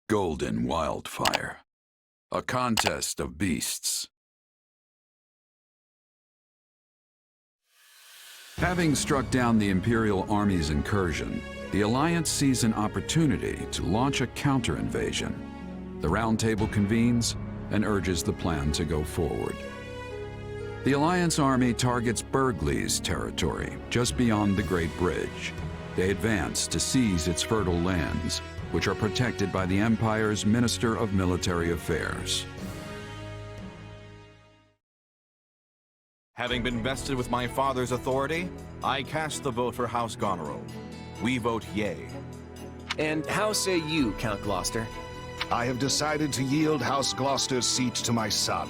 Golden Wildfire. A contest of beasts. Having struck down the Imperial Army's incursion, the Alliance sees an opportunity to launch a counter-invasion. The Round Table convenes and urges the plan to go forward. The Alliance army targets Burgley's territory, just beyond the Great Bridge. They advance to seize its fertile lands, which are protected by the Empire's Minister of Military Affairs. Having been vested with my father's authority, I cast the vote for House Goneril. We vote yay. And how say you, Count Gloucester? I have decided to yield House Gloucester's seat to my son.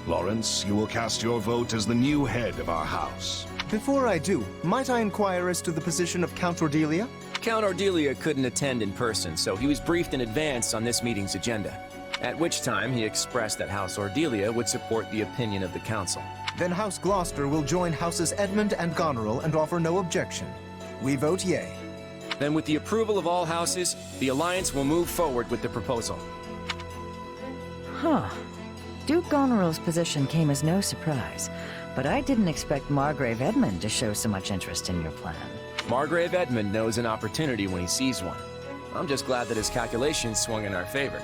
Lawrence, you will cast your vote as the new head of our house. Before I do, might I inquire as to the position of Count Ordelia? Count Ordelia couldn't attend in person, so he was briefed in advance on this meeting's agenda. At which time he expressed that House Ordelia would support the opinion of the Council. Then House Gloucester will join Houses Edmund and Goneril and offer no objection. We vote yay. Then with the approval of all houses, the Alliance will move forward with the proposal. Huh. Duke Goneril's position came as no surprise, but I didn't expect Margrave Edmund to show so much interest in your plan. Margrave Edmund knows an opportunity when he sees one. I'm just glad that his calculations swung in our favor.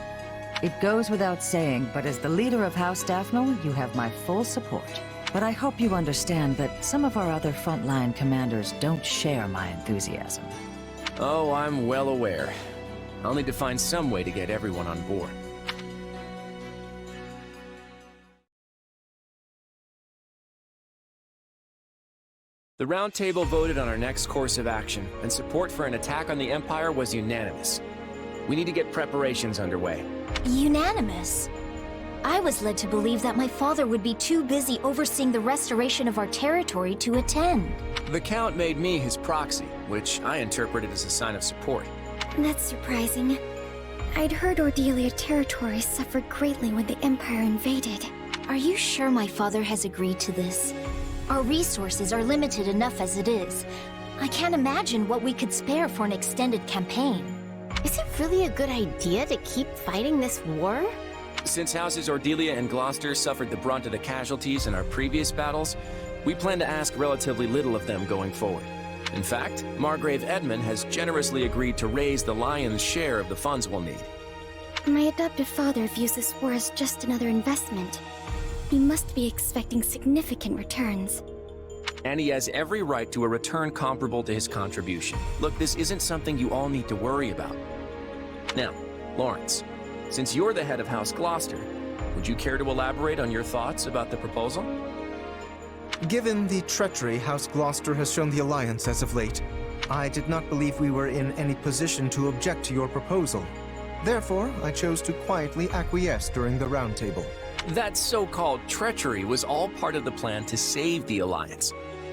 It goes without saying, but as the leader of House Daphne, you have my full support. But I hope you understand that some of our other frontline commanders don't share my enthusiasm. Oh, I'm well aware. I'll need to find some way to get everyone on board. The Round Table voted on our next course of action, and support for an attack on the Empire was unanimous. We need to get preparations underway. Unanimous? I was led to believe that my father would be too busy overseeing the restoration of our territory to attend. The Count made me his proxy, which I interpreted as a sign of support. That's surprising. I'd heard Ordelia territory suffered greatly when the Empire invaded. Are you sure my father has agreed to this? Our resources are limited enough as it is. I can't imagine what we could spare for an extended campaign. Is it really a good idea to keep fighting this war? Since Houses Ordelia and Gloucester suffered the brunt of the casualties in our previous battles, we plan to ask relatively little of them going forward. In fact, Margrave Edmund has generously agreed to raise the lion's share of the funds we'll need. My adoptive father views this war as just another investment. He must be expecting significant returns. And he has every right to a return comparable to his contribution. Look, this isn't something you all need to worry about. Now, Lawrence, since you're the head of House Gloucester, would you care to elaborate on your thoughts about the proposal? Given the treachery House Gloucester has shown the Alliance as of late, I did not believe we were in any position to object to your proposal. Therefore, I chose to quietly acquiesce during the Round Table. That so-called treachery was all part of the plan to save the Alliance.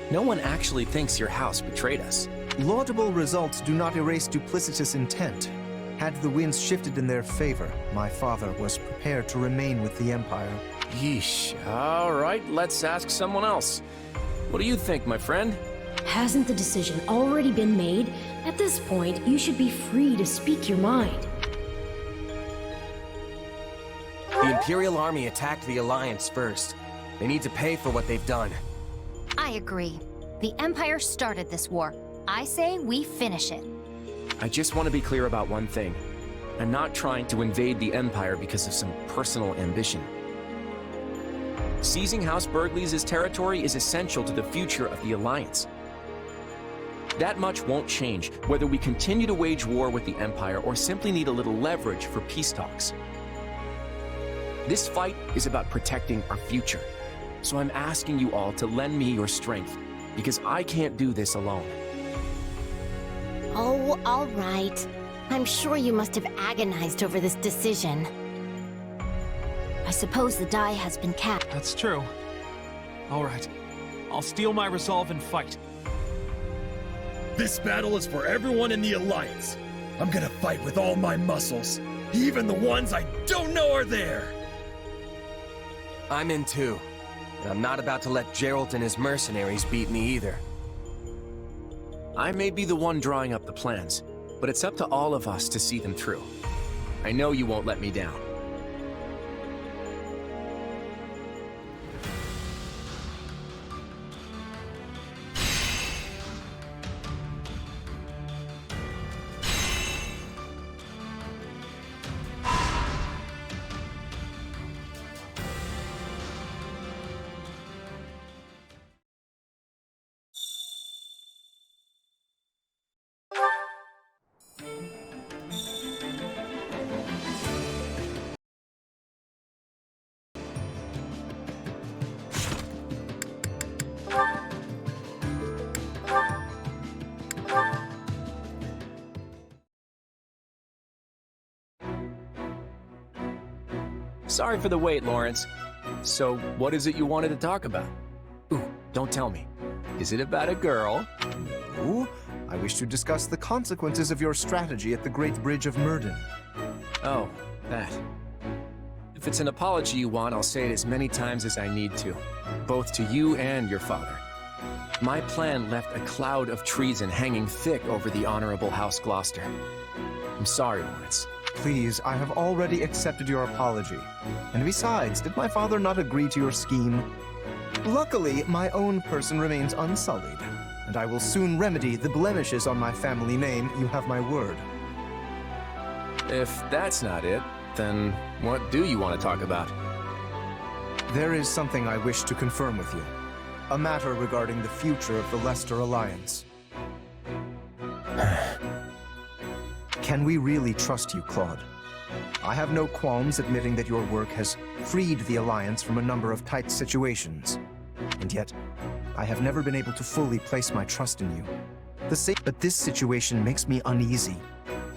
No one actually thinks your house betrayed us. Laudable results do not erase duplicitous intent. Had the winds shifted in their favor, my father was prepared to remain with the Empire. Yeesh. All right, let's ask someone else. What do you think, my friend? Hasn't the decision already been made? At this point, you should be free to speak your mind. The Imperial Army attacked the Alliance first. They need to pay for what they've done. I agree. The Empire started this war. I say we finish it. I just want to be clear about one thing. I'm not trying to invade the Empire because of some personal ambition. Seizing House Burgley's territory is essential to the future of the Alliance. That much won't change whether we continue to wage war with the Empire or simply need a little leverage for peace talks. This fight is about protecting our future. So I'm asking you all to lend me your strength, because I can't do this alone. Oh, all right. I'm sure you must have agonized over this decision. I suppose the die has been cast. That's true. All right. I'll steel my resolve and fight. This battle is for everyone in the Alliance. I'm gonna fight with all my muscles, even the ones I don't know are there. I'm in too. And I'm not about to let Geralt and his mercenaries beat me either. I may be the one drawing up the plans, but it's up to all of us to see them through. I know you won't let me down. Sorry for the wait, Lawrence. So, what is it you wanted to talk about? Ooh, don't tell me. Is it about a girl? Ooh, I wish to discuss the consequences of your strategy at the Great Bridge of Myrden. Oh, that. If it's an apology you want, I'll say it as many times as I need to. Both to you and your father. My plan left a cloud of treason hanging thick over the Honorable House Gloucester. I'm sorry, Lawrence. Please, I have already accepted your apology. And besides, did my father not agree to your scheme? Luckily, my own person remains unsullied, and I will soon remedy the blemishes on my family name, you have my word. If that's not it, then what do you want to talk about? There is something I wish to confirm with you. A matter regarding the future of the Leicester Alliance. Can we really trust you, Claude? I have no qualms admitting that your work has freed the Alliance from a number of tight situations. And yet, I have never been able to fully place my trust in you. But this situation makes me uneasy.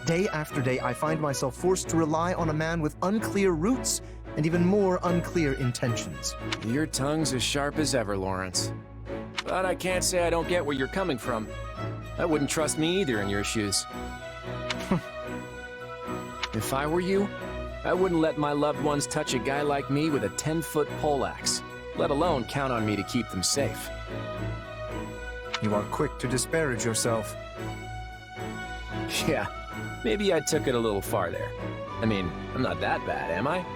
Day after day, I find myself forced to rely on a man with unclear roots and even more unclear intentions. Your tongue's as sharp as ever, Lawrence. But I can't say I don't get where you're coming from. I wouldn't trust me either in your shoes. If I were you, I wouldn't let my loved ones touch a guy like me with a 10-foot poleaxe, let alone count on me to keep them safe. You are quick to disparage yourself. Yeah, maybe I took it a little far there. I mean, I'm not that bad, am I?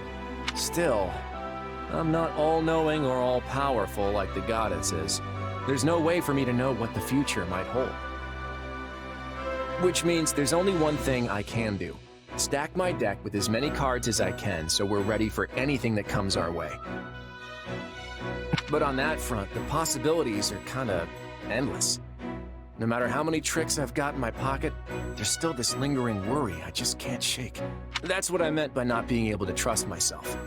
Still, I'm not all-knowing or all-powerful like the goddess is. There's no way for me to know what the future might hold. Which means there's only one thing I can do. Stack my deck with as many cards as I can so we're ready for anything that comes our way. But on that front, the possibilities are kinda endless. No matter how many tricks I've got in my pocket, there's still this lingering worry I just can't shake. That's what I meant by not being able to trust myself.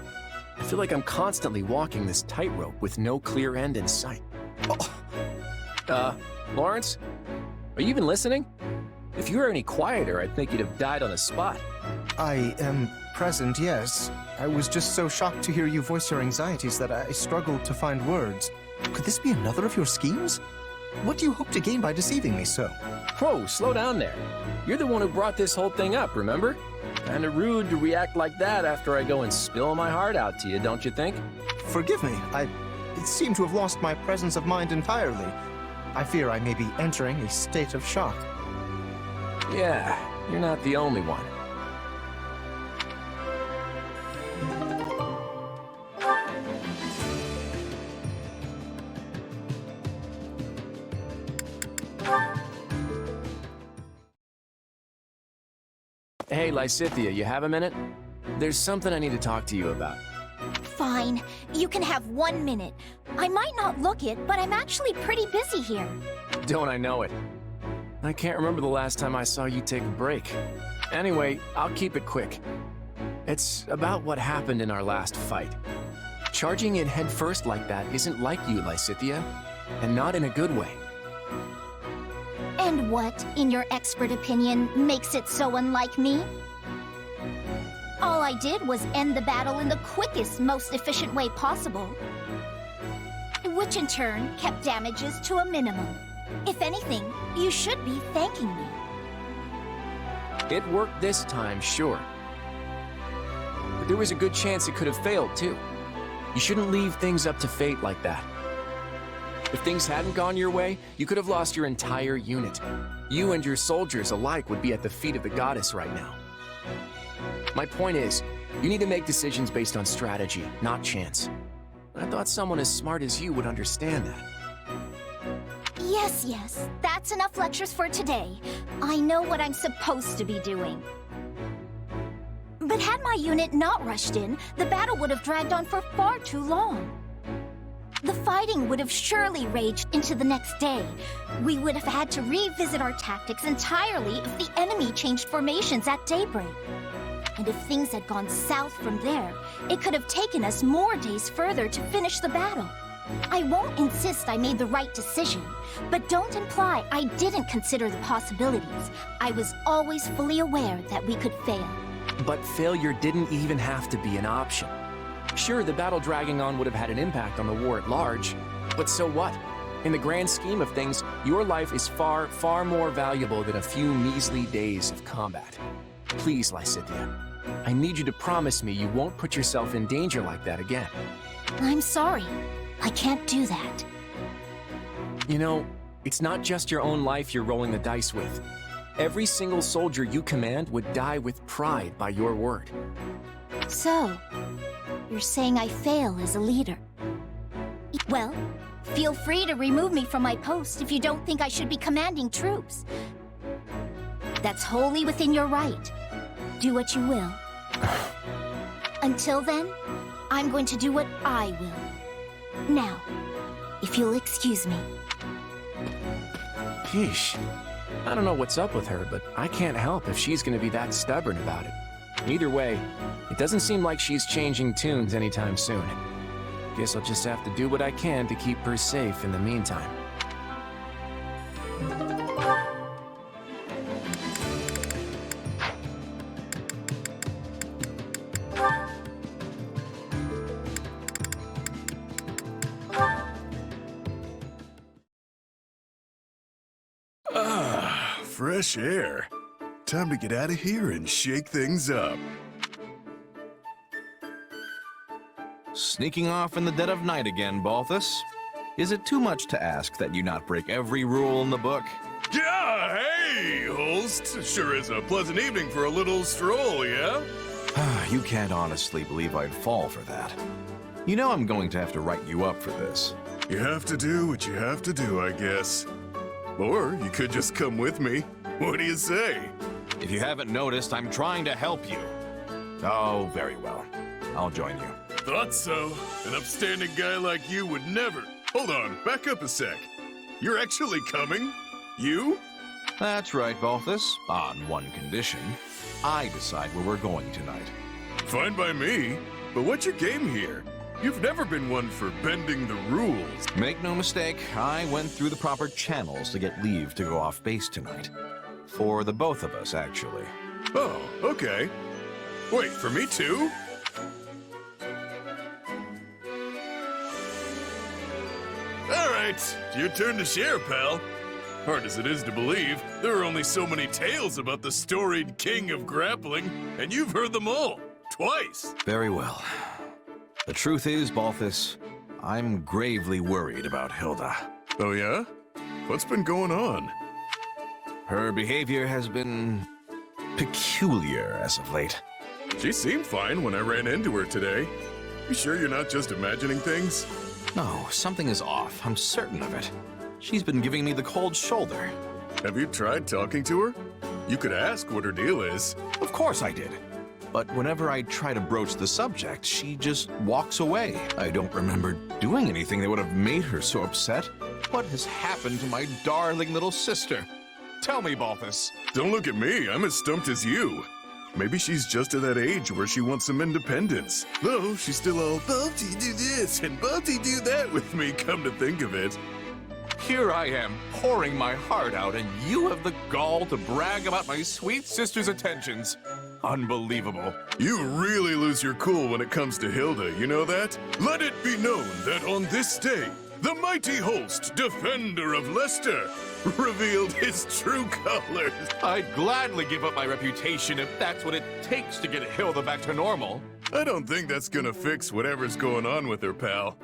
I feel like I'm constantly walking this tightrope with no clear end in sight. Lawrence? Are you even listening? If you were any quieter, I'd think you'd have died on the spot. I am present, yes. I was just so shocked to hear you voice your anxieties that I struggled to find words. Could this be another of your schemes? What do you hope to gain by deceiving me so? Whoa, slow down there. You're the one who brought this whole thing up, remember? Kinda rude to react like that after I go and spill my heart out to you, don't you think? Forgive me, I seem to have lost my presence of mind entirely. I fear I may be entering a state of shock. Yeah, you're not the only one. Hey, Lysithea, you have a minute? There's something I need to talk to you about. Fine. You can have 1 minute. I might not look it, but I'm actually pretty busy here. Don't I know it? I can't remember the last time I saw you take a break. Anyway, I'll keep it quick. It's about what happened in our last fight. Charging in headfirst like that isn't like you, Lysithea, and not in a good way. And what, in your expert opinion, makes it so unlike me? All I did was end the battle in the quickest, most efficient way possible. Which in turn kept damages to a minimum. If anything, you should be thanking me. It worked this time, sure. But there was a good chance it could have failed, too. You shouldn't leave things up to fate like that. If things hadn't gone your way, you could have lost your entire unit. You and your soldiers alike would be at the feet of the goddess right now. My point is, you need to make decisions based on strategy, not chance. I thought someone as smart as you would understand that. Yes, that's enough lectures for today. I know what I'm supposed to be doing. But had my unit not rushed in, the battle would have dragged on for far too long. The fighting would have surely raged into the next day. We would have had to revisit our tactics entirely if the enemy changed formations at daybreak. And if things had gone south from there, it could have taken us more days further to finish the battle. I won't insist I made the right decision, but don't imply I didn't consider the possibilities. I was always fully aware that we could fail. But failure didn't even have to be an option. Sure, the battle dragging on would have had an impact on the war at large, but so what? In the grand scheme of things, your life is far, far more valuable than a few measly days of combat. Please, Lysithea, I need you to promise me you won't put yourself in danger like that again. I'm sorry. I can't do that. You know, it's not just your own life you're rolling the dice with. Every single soldier you command would die with pride by your word. So, you're saying I fail as a leader? Well, feel free to remove me from my post if you don't think I should be commanding troops. That's wholly within your right. Do what you will. Until then, I'm going to do what I will. Now, if you'll excuse me. Yeesh. I don't know what's up with her, but I can't help if she's gonna be that stubborn about it. Either way, it doesn't seem like she's changing tunes anytime soon. Guess I'll just have to do what I can to keep her safe in the meantime. Fresh air. Time to get out of here and shake things up. Sneaking off in the dead of night again, Balthus. Is it too much to ask that you not break every rule in the book? Yeah, hey, host. Sure is a pleasant evening for a little stroll, yeah? You can't honestly believe I'd fall for that. You know I'm going to have to write you up for this. You have to do what you have to do, I guess. Or you could just come with me. What do you say? If you haven't noticed, I'm trying to help you. Oh, very well. I'll join you. Thought so. An upstanding guy like you would never... Hold on, back up a sec. You're actually coming? You? That's right, Balthus. On one condition. I decide where we're going tonight. Fine by me. But what's your game here? You've never been one for bending the rules. Make no mistake, I went through the proper channels to get leave to go off base tonight. For the both of us, actually. Oh, okay. Wait, for me too? Alright, your turn to share, pal. Hard as it is to believe, there are only so many tales about the storied king of grappling, and you've heard them all. Twice. Very well. The truth is, Balthus, I'm gravely worried about Hilda. Oh yeah? What's been going on? Her behavior has been peculiar as of late. She seemed fine when I ran into her today. You sure you're not just imagining things? No, something is off. I'm certain of it. She's been giving me the cold shoulder. Have you tried talking to her? You could ask what her deal is. Of course I did. But whenever I try to broach the subject, she just walks away. I don't remember doing anything that would have made her so upset. What has happened to my darling little sister? Tell me, Balthus. Don't look at me. I'm as stumped as you. Maybe she's just at that age where she wants some independence. Though she's still all, Balti do this and Balti do that with me, come to think of it. Here I am, pouring my heart out, and you have the gall to brag about my sweet sister's attentions. Unbelievable. You really lose your cool when it comes to Hilda, you know that? Let it be known that on this day, the mighty host, defender of Leicester, revealed his true colors. I'd gladly give up my reputation if that's what it takes to get Hilda back to normal. I don't think that's gonna fix whatever's going on with her, pal.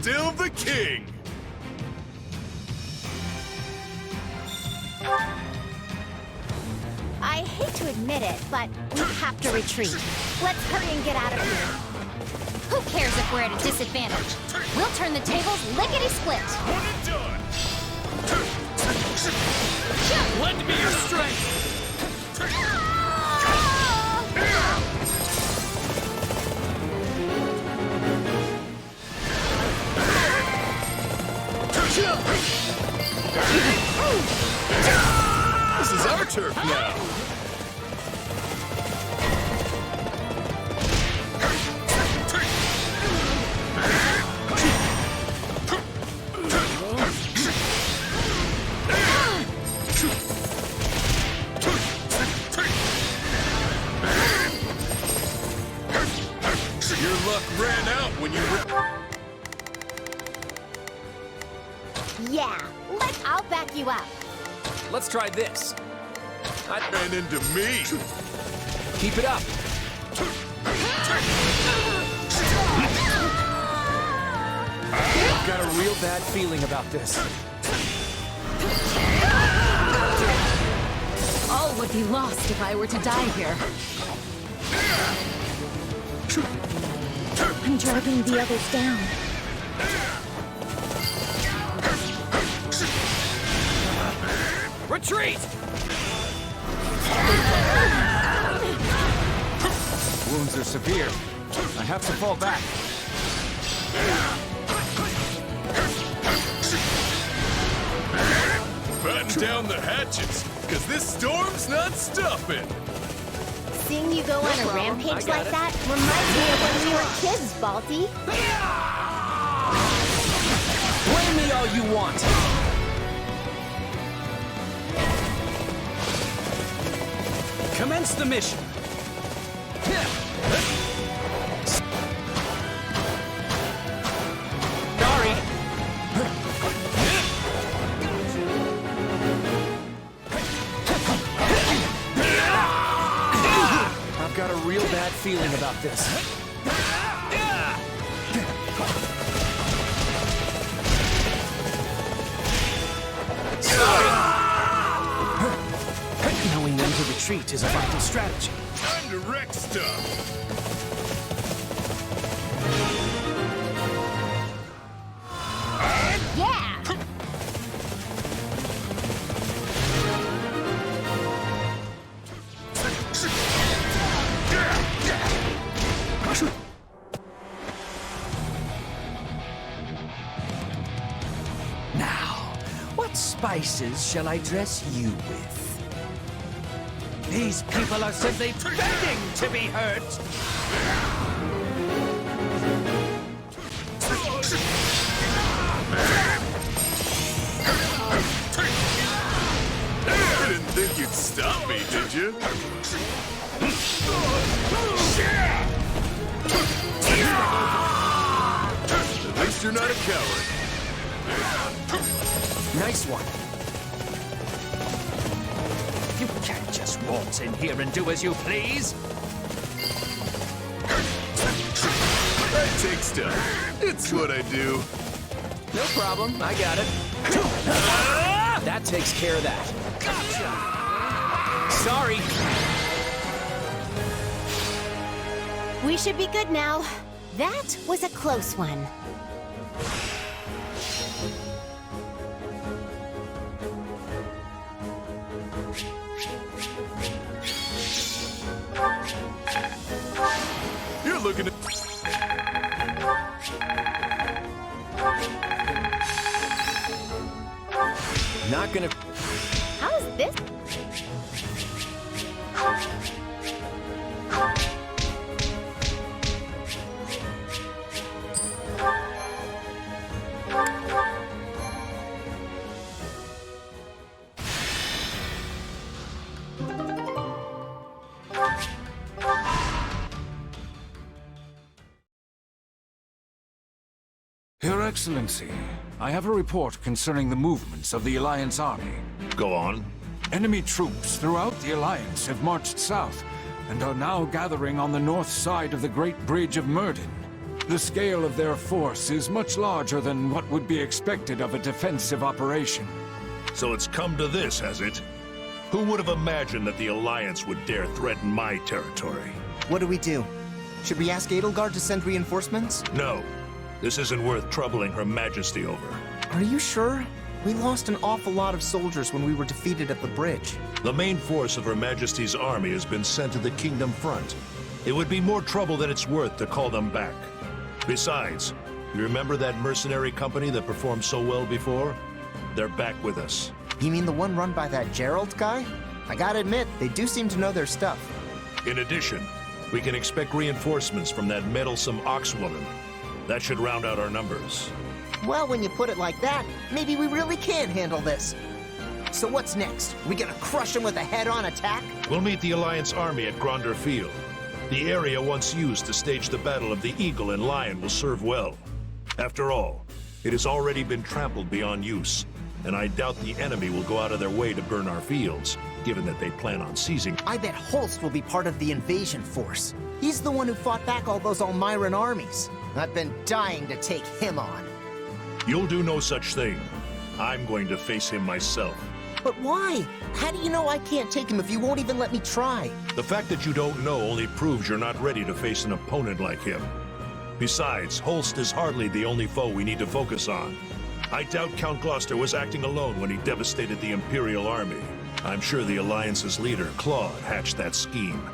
still the king! I hate to admit it, but we have to retreat. Let's hurry and get out of here. Who cares if we're at a disadvantage? We'll turn the tables lickety-split. One and done! Lend me your strength! This is our turf now! Your luck ran out when you were... Yeah, I'll back you up. Let's try this. I ran into me! Keep it up. I've got a real bad feeling about this. All would be lost if I were to die here. I'm dragging the others down. Retreat! Wounds are severe. I have to fall back. Batten down the hatches, because this storm's not stopping! Seeing you go on a rampage like that reminds me of when we were kids, Balti. Blame me all you want. Commence the mission. Sorry. I've got a real bad feeling about this. Knowing when to retreat is a vital strategy. Time to wreck stuff! Yeah! Now, what spices shall I dress you with? These people are simply begging to be hurt! You didn't think you'd stop me, did you? At least you're not a coward. Nice one. You can't just waltz in here and do as you please! I take stuff. It's what I do. No problem, I got it. That takes care of that. Gotcha! Sorry. We should be good now. That was a close one. You're looking at... Not gonna... How's this? Your Excellency, I have a report concerning the movements of the Alliance army. Go on. Enemy troops throughout the Alliance have marched south and are now gathering on the north side of the Great Bridge of Myrden. The scale of their force is much larger than what would be expected of a defensive operation. So it's come to this, has it? Who would have imagined that the Alliance would dare threaten my territory? What do we do? Should we ask Edelgard to send reinforcements? No. This isn't worth troubling Her Majesty over. Are you sure? We lost an awful lot of soldiers when we were defeated at the bridge. The main force of Her Majesty's army has been sent to the Kingdom front. It would be more trouble than it's worth to call them back. Besides, you remember that mercenary company that performed so well before? They're back with us. You mean the one run by that Gerald guy? I gotta admit, they do seem to know their stuff. In addition, we can expect reinforcements from that meddlesome Oxwoman. That should round out our numbers. Well, when you put it like that, maybe we really can handle this. So what's next? We gonna crush them with a head-on attack? We'll meet the Alliance army at Gronder Field. The area once used to stage the Battle of the Eagle and Lion will serve well. After all, it has already been trampled beyond use, and I doubt the enemy will go out of their way to burn our fields, given that they plan on seizing. I bet Holst will be part of the invasion force. He's the one who fought back all those Almiran armies. I've been dying to take him on. You'll do no such thing. I'm going to face him myself. But why? How do you know I can't take him if you won't even let me try? The fact that you don't know only proves you're not ready to face an opponent like him. Besides, Holst is hardly the only foe we need to focus on. I doubt Count Gloucester was acting alone when he devastated the Imperial army. I'm sure the Alliance's leader, Claude, hatched that scheme.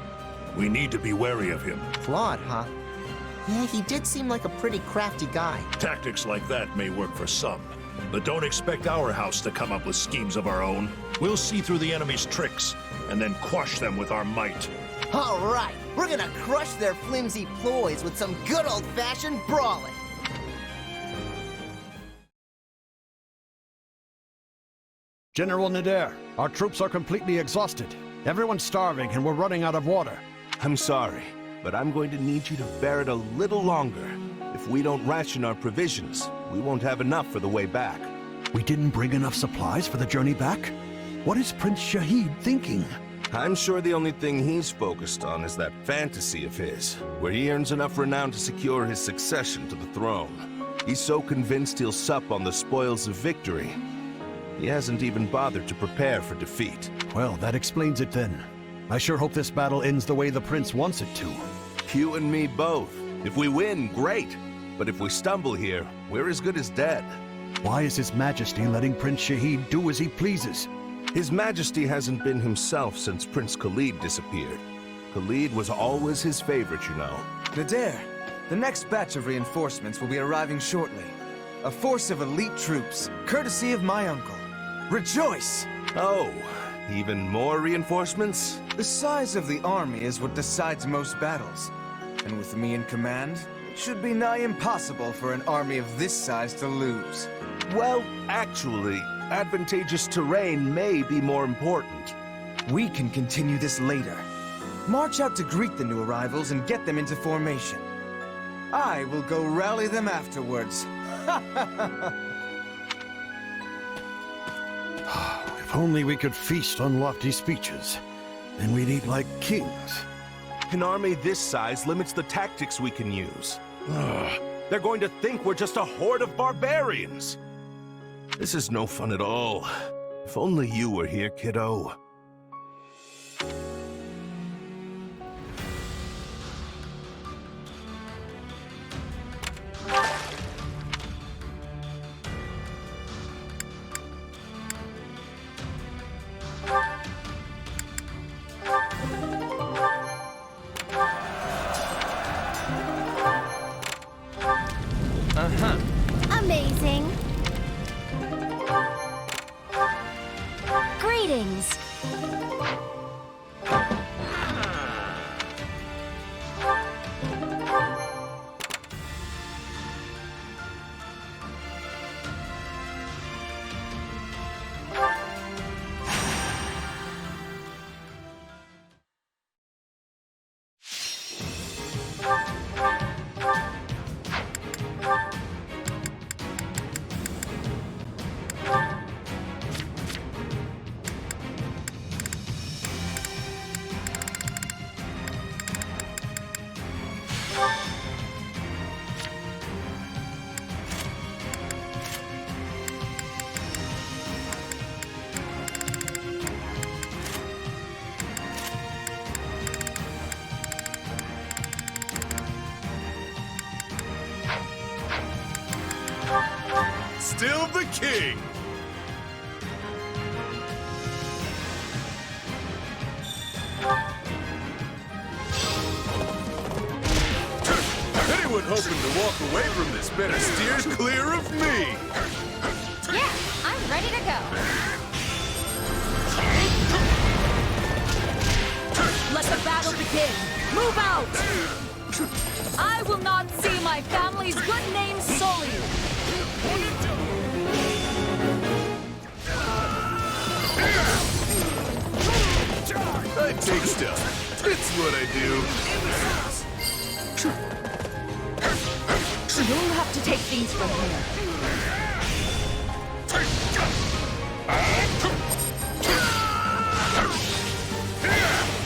We need to be wary of him. Claude, huh? Yeah, he did seem like a pretty crafty guy. Tactics like that may work for some, but don't expect our house to come up with schemes of our own. We'll see through the enemy's tricks, and then quash them with our might. All right, we're gonna crush their flimsy ploys with some good old-fashioned brawling. General Nader, our troops are completely exhausted. Everyone's starving and we're running out of water. I'm sorry, but I'm going to need you to bear it a little longer. If we don't ration our provisions, we won't have enough for the way back. We didn't bring enough supplies for the journey back? What is Prince Shahid thinking? I'm sure the only thing he's focused on is that fantasy of his, where he earns enough renown to secure his succession to the throne. He's so convinced he'll sup on the spoils of victory. He hasn't even bothered to prepare for defeat. Well, that explains it then. I sure hope this battle ends the way the prince wants it to. You and me both. If we win, great. But if we stumble here, we're as good as dead. Why is His Majesty letting Prince Shahid do as he pleases? His Majesty hasn't been himself since Prince Khalid disappeared. Khalid was always his favorite, you know. Nader, the next batch of reinforcements will be arriving shortly. A force of elite troops, courtesy of my uncle. Rejoice! Oh, even more reinforcements? The size of the army is what decides most battles. And with me in command, it should be nigh impossible for an army of this size to lose. Well, actually, advantageous terrain may be more important. We can continue this later. March out to greet the new arrivals and get them into formation. I will go rally them afterwards. If only we could feast on lofty speeches. Then we'd eat like kings. An army this size limits the tactics we can use. They're going to think we're just a horde of barbarians. This is no fun at all. If only you were here, kiddo. Amazing. Greetings. the king! Anyone hoping to walk away from this better steer clear of me! Yeah, I'm ready to go. Let the battle begin! Move out! I will not see my family's good name sullied! I take stuff. It's what I do. You'll have to take things from here.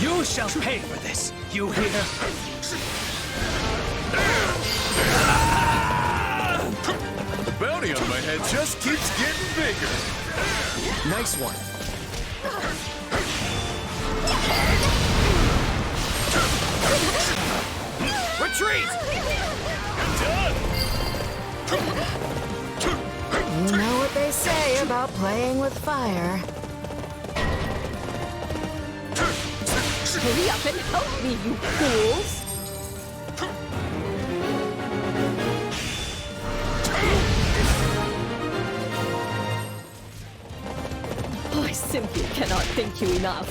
You shall pay for this, you hear? The bounty on my head just keeps getting bigger. Nice one. Retreat! You know what they say about playing with fire. Hurry up and help me, you fools! Oh, I simply cannot thank you enough.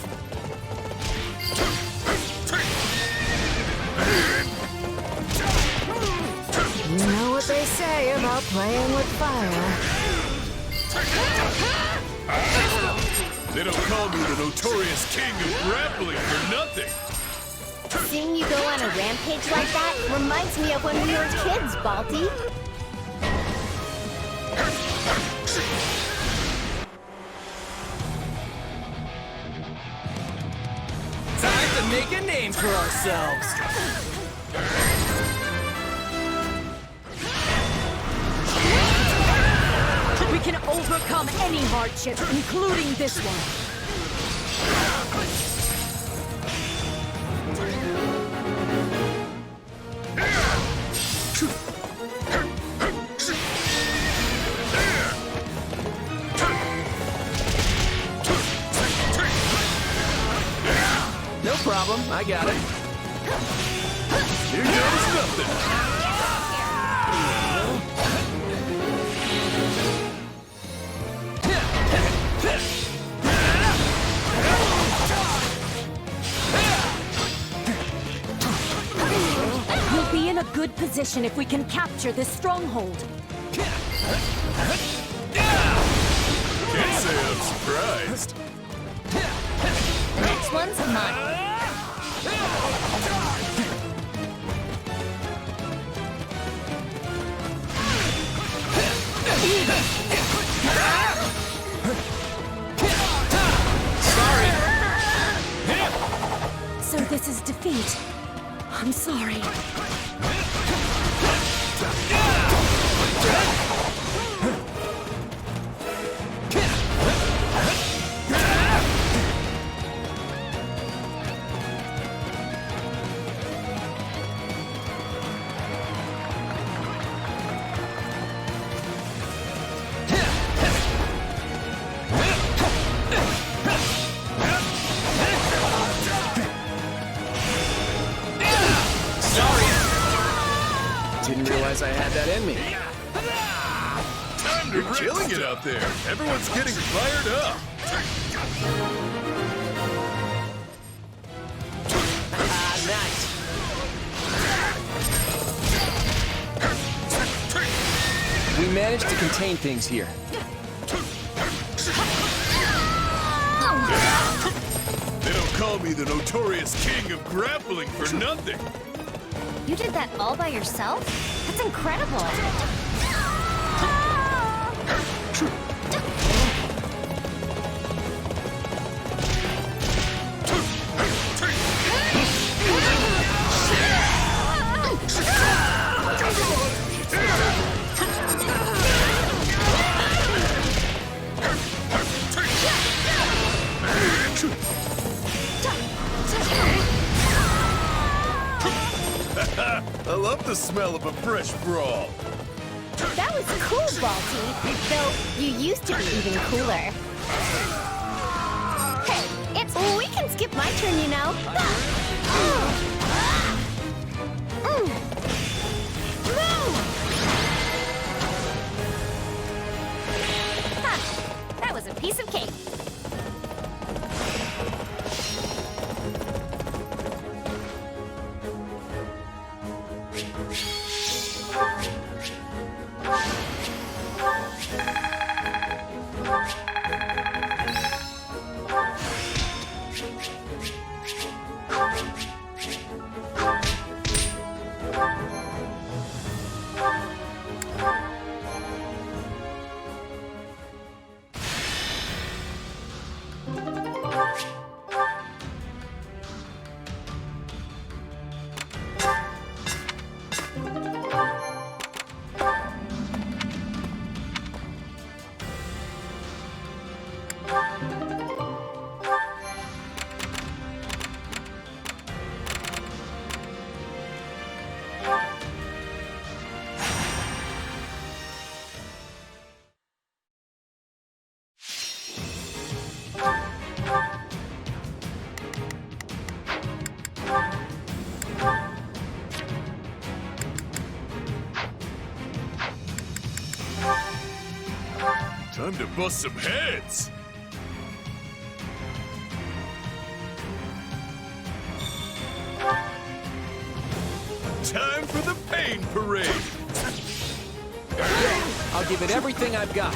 You know what they say about playing with fire. They don't call me the notorious king of grappling for nothing. Seeing you go on a rampage like that reminds me of when we were kids, Balti. Time to make a name for ourselves. We can overcome any hardship, including this one. No problem, I got it. Here goes nothing. We'll be in a good position if we can capture this stronghold. Can't say I'm surprised. Next one's mine. So this is defeat. I'm sorry. Didn't realize I had that in me. You're killing it out there. Everyone's getting fired up. Nice. We managed to contain things here. They don't call me the notorious king of grappling for nothing. You did that all by yourself? That's incredible. I love the smell of a fresh brawl. That was cool, Balti. Though, you used to be even cooler. Hey, it's... We can skip my turn, you know. Move! Huh, that was a piece of cake. Time to bust some heads! Time for the pain parade! I'll give it everything I've got.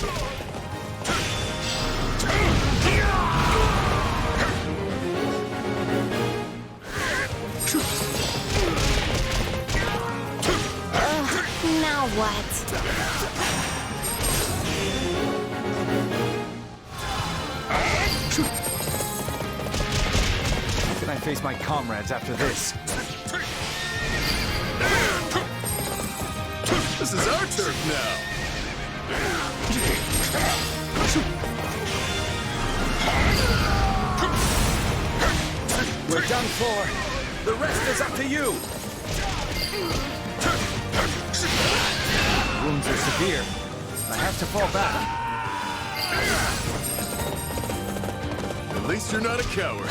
Now what? How can I face my comrades after this? This is our turf now! We're done for. The rest is up to you. Wounds are severe. I have to fall back. At least you're not a coward.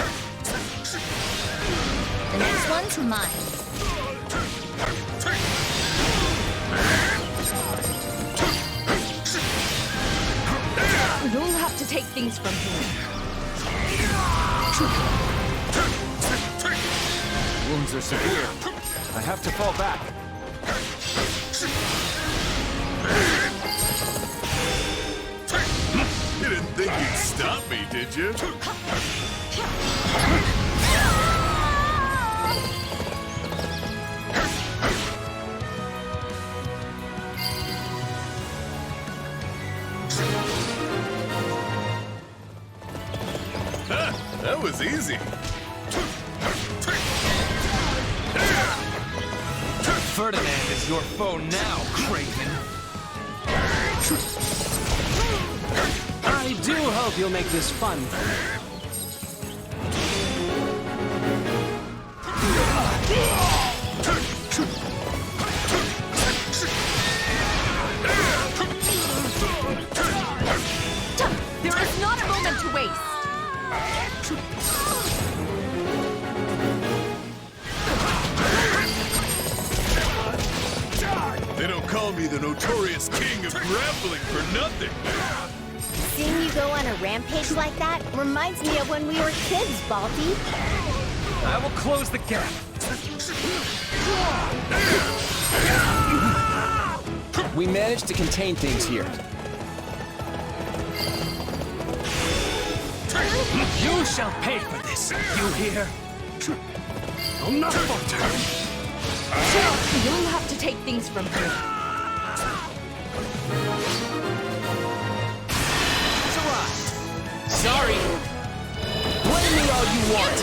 The next one's mine. You'll have to take things from here. Wounds are severe. I have to fall back. You didn't think you'd stop me, did you? Ha! That was easy. Ferdinand is your foe now, Craven. I do hope you'll make this fun. There is not a moment to waste. They don't call me the notorious king of grappling for nothing. Seeing you go on a rampage like that reminds me of when we were kids, Balti. I will close the gap. We managed to contain things here. You shall pay for this, you hear? I'll not falter. You'll have to take things from here. Sorry. Blame me all you want.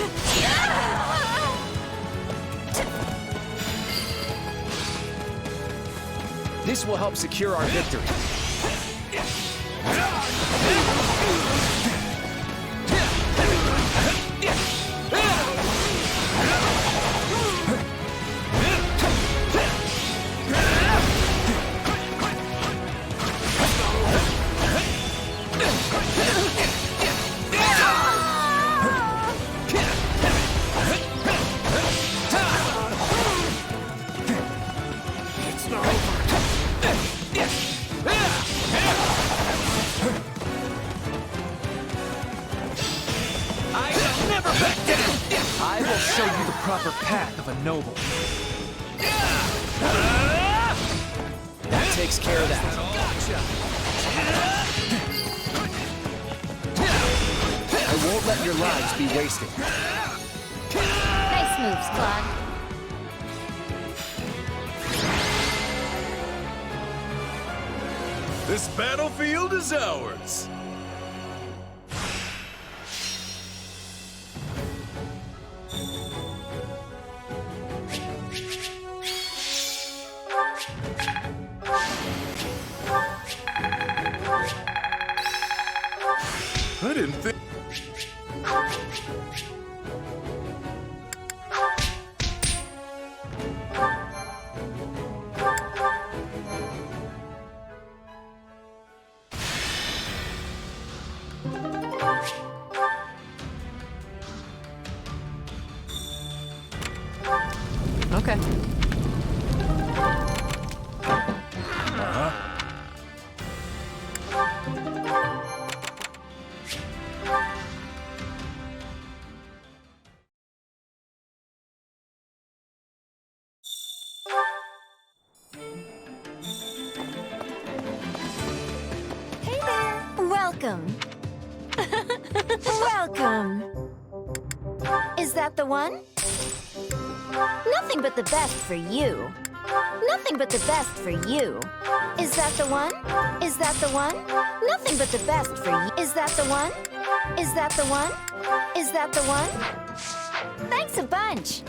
This will help secure our victory. I will show you the proper path of a noble. That takes care of that. I won't let your lives be wasted. Nice moves, Claude. This battlefield is ours. I didn't think... Okay. Hey there. Welcome. Welcome. Is that the one? Nothing but the best for you. Nothing but the best for you. Is that the one? Is that the one? Nothing but the best for you. Is that the one? Is that the one? Is that the one? Thanks a bunch.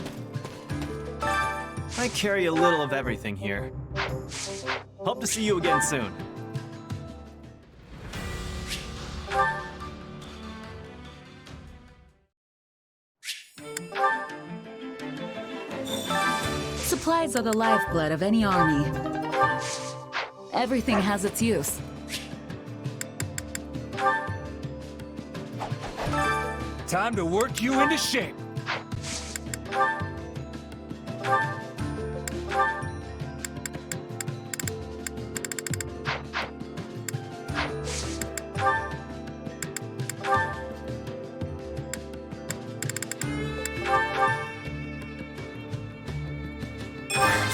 I carry a little of everything here. Hope to see you again soon. Supplies are the lifeblood of any army. Everything has its use. Time to work you into shape.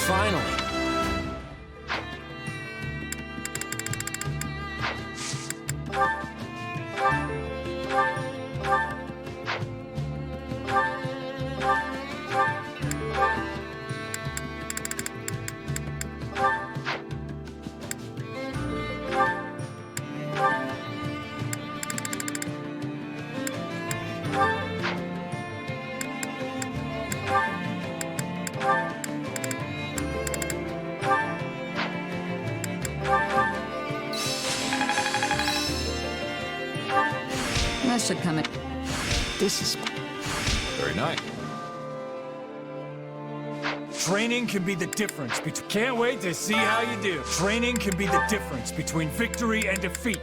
Finally. That should come in. This is Very nice. Training can be the difference between... Can't wait to see how you do. Training can be the difference between victory and defeat.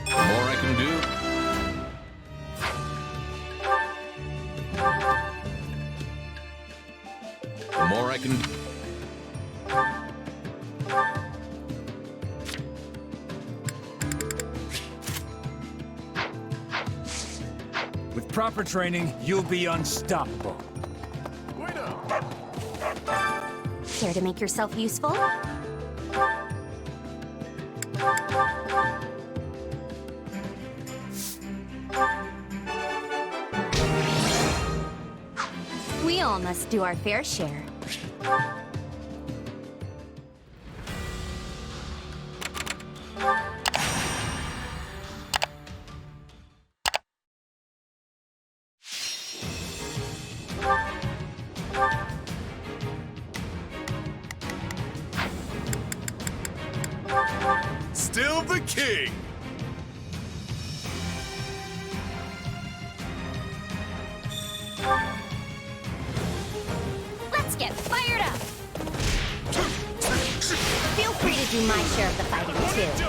The more I can do... The more I can do... With proper training, you'll be unstoppable. Care to make yourself useful? We all must do our fair share. Still the king! Let's get fired up! Feel free to do my share of the fighting, too.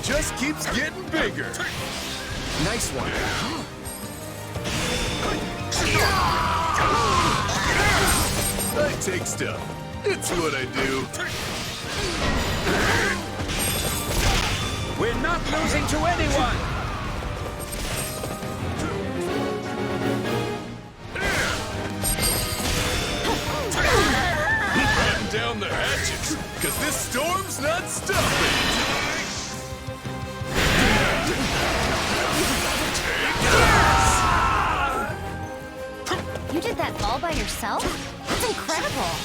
just keeps getting bigger. Nice one. I take stuff. It's what I do. We're not losing to anyone! Batten down the hatches, because this storm's not stopping. You did that all by yourself? That's incredible.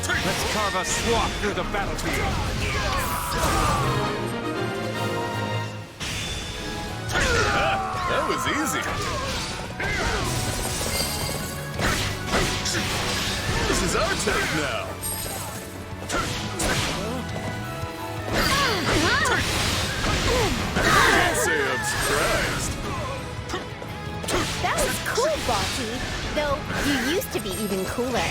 Let's carve a swath through the battlefield. That was easy. This is our turn now. Can't say I'm surprised. That was cool, Bossy. Though, you used to be even cooler.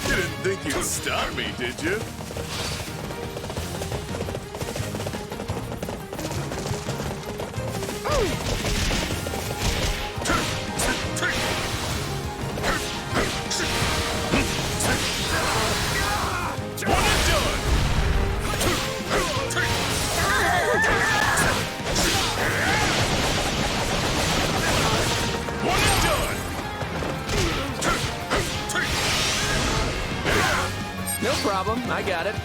You didn't think you'd stop me, did you? No problem, I got it.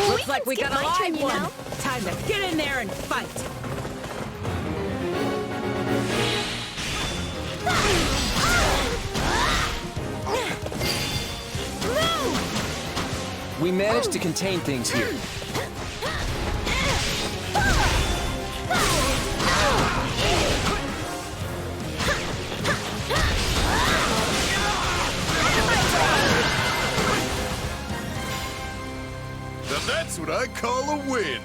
Looks like we got a live one. Time to get in there and fight. We managed to contain things here. Now that's what I call a win.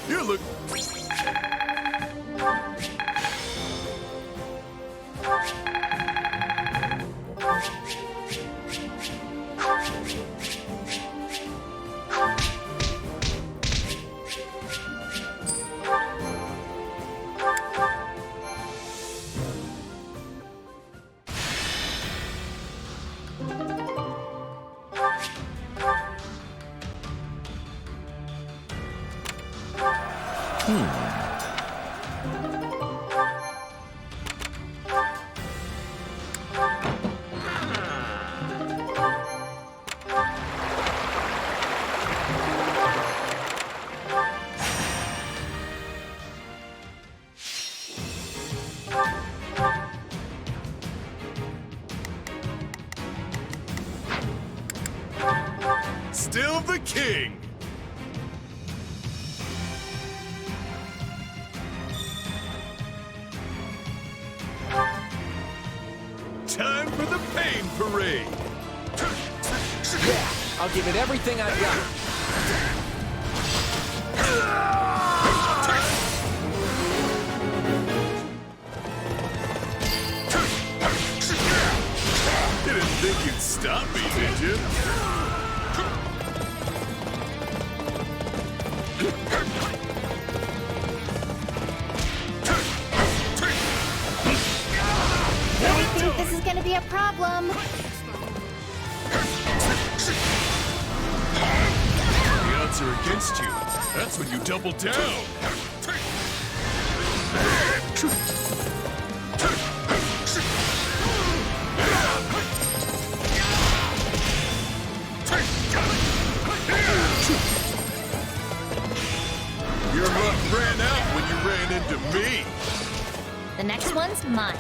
You look... Still the king. Time for the pain parade. Yeah, I'll give it everything I've got. You didn't think you'd stop me, did you? I think this is gonna be a problem. The odds are against you. That's when you double down. me! The next one's mine.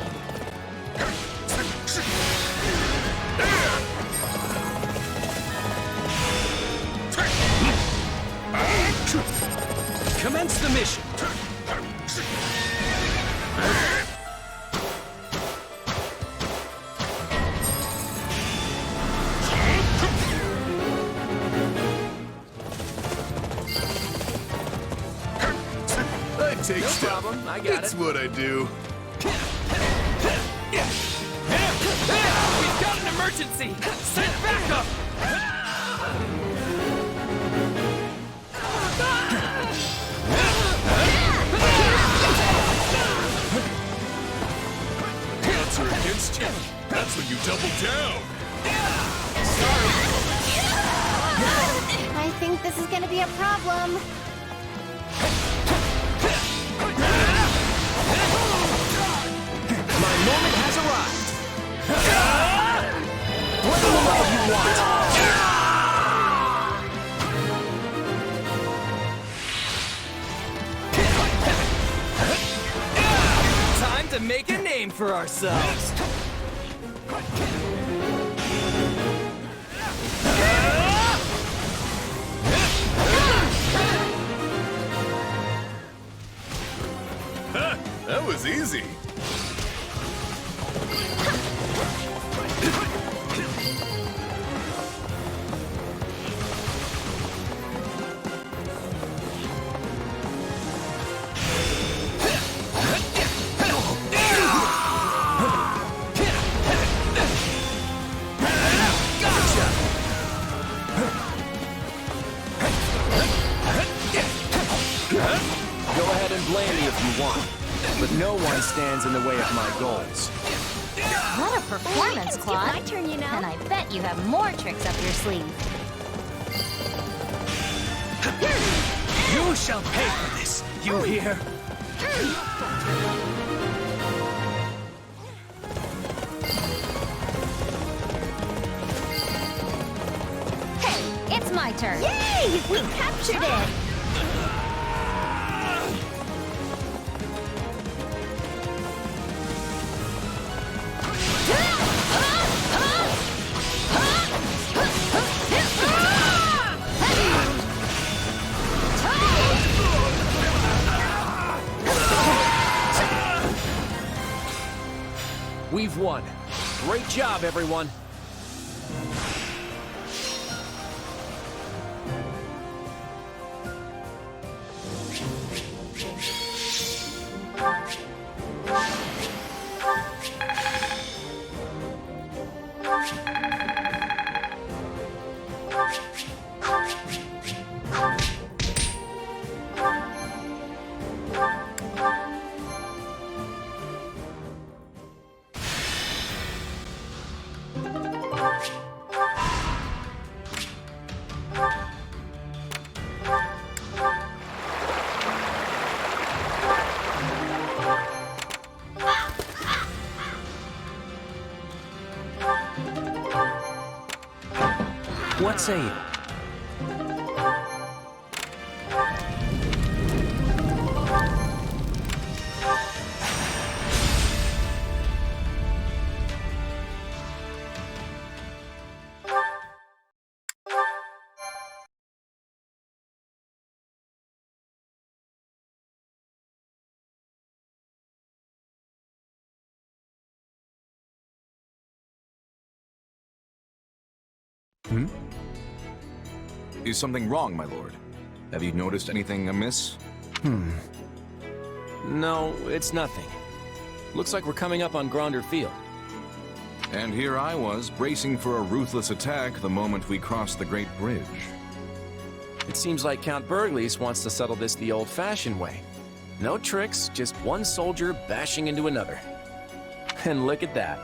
Commence the mission. I take No stuff. problem, I got It's it. what I do. We've got an emergency! Send backup! Odds are against you. That's when you double down. I think this is gonna be a problem. My moment has arrived! Bring them all you want! Time to make a name for ourselves! That was easy. Go ahead and blame me if you want, but no one stands in the way of my goals. What a performance, Claude. My turn, you know. And I bet you have more tricks up your sleeve. You shall pay for this, you hear? Hey, it's my turn. Yay! We captured it! We've won. Great job, everyone. What say you? Hmm? Is something wrong, my lord? Have you noticed anything amiss? No, it's nothing. Looks like we're coming up on Gronder Field. And here I was, bracing for a ruthless attack the moment we crossed the Great Bridge. It seems like Count Burgleys wants to settle this the old-fashioned way. No tricks, just one soldier bashing into another. And look at that.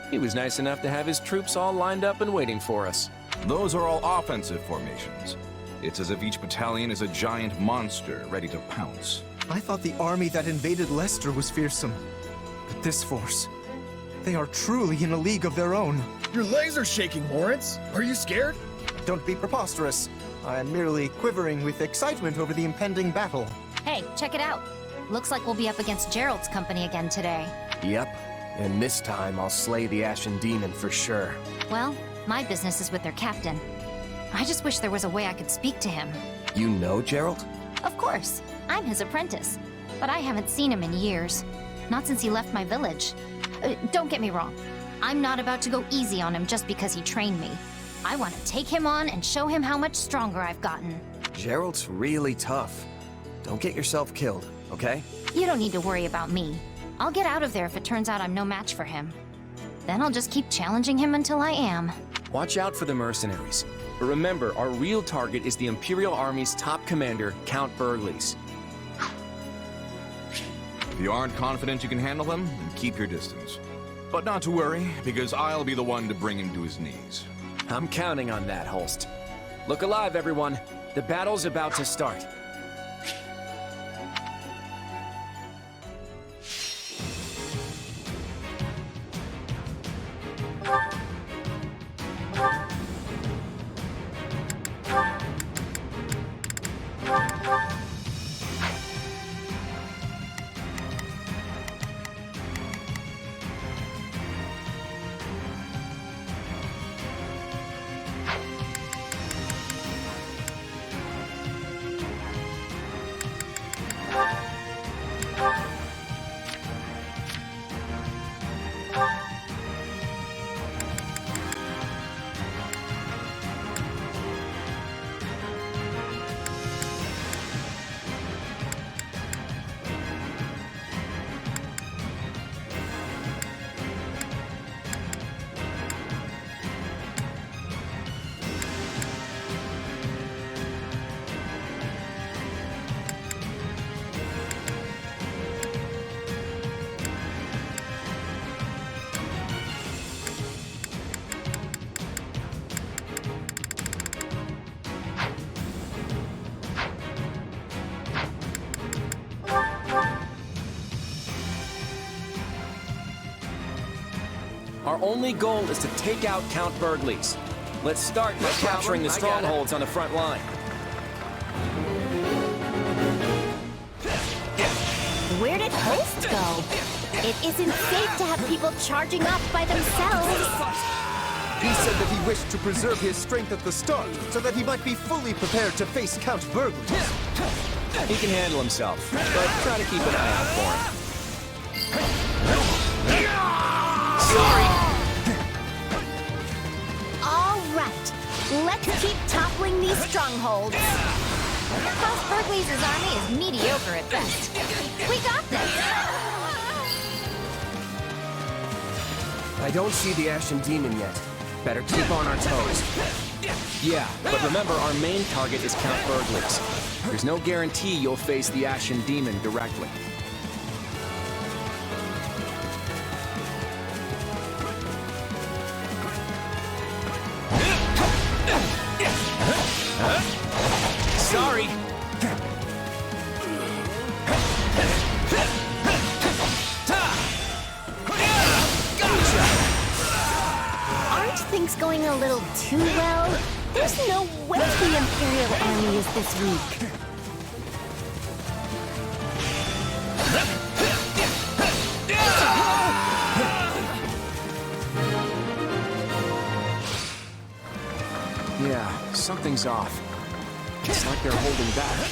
He was nice enough to have his troops all lined up and waiting for us. Those are all offensive formations. It's as if each battalion is a giant monster ready to pounce. I thought the army that invaded Leicester was fearsome. But this force, they are truly in a league of their own. Your legs are shaking, Lawrence. Are you scared? Don't be preposterous. I am merely quivering with excitement over the impending battle. Hey, check it out. Looks like we'll be up against Gerald's company again today. Yep. And this time I'll slay the Ashen Demon for sure. Well, my business is with their captain. I just wish there was a way I could speak to him. You know Gerald? Of course. I'm his apprentice. But I haven't seen him in years. Not since he left my village. Don't get me wrong. I'm not about to go easy on him just because he trained me. I want to take him on and show him how much stronger I've gotten. Gerald's really tough. Don't get yourself killed, okay? You don't need to worry about me. I'll get out of there if it turns out I'm no match for him. Then I'll just keep challenging him until I am. Watch out for the mercenaries. But remember, our real target is the Imperial Army's top commander, Count Burgles. If you aren't confident you can handle him, then keep your distance. But not to worry, because I'll be the one to bring him to his knees. I'm counting on that, Holst. Look alive, everyone. The battle's about to start. Our only goal is to take out Count Burgles. Let's start by capturing the strongholds on the front line. Where did Holst go? It isn't safe to have people charging up by themselves. He said that he wished to preserve his strength at the start, so that he might be fully prepared to face Count Burgles. He can handle himself, but try to keep an eye out for him. Sorry! All right, let's keep toppling these strongholds. House Burgles' army is mediocre at best. We got this! I don't see the Ashen Demon yet. Better keep on our toes. Yeah, but remember, our main target is Count Burgles. There's no guarantee you'll face the Ashen Demon directly. Sorry! Aren't things going a little too well? There's no way the Imperial Army is this weak. Yeah, something's off. It's like they're holding back.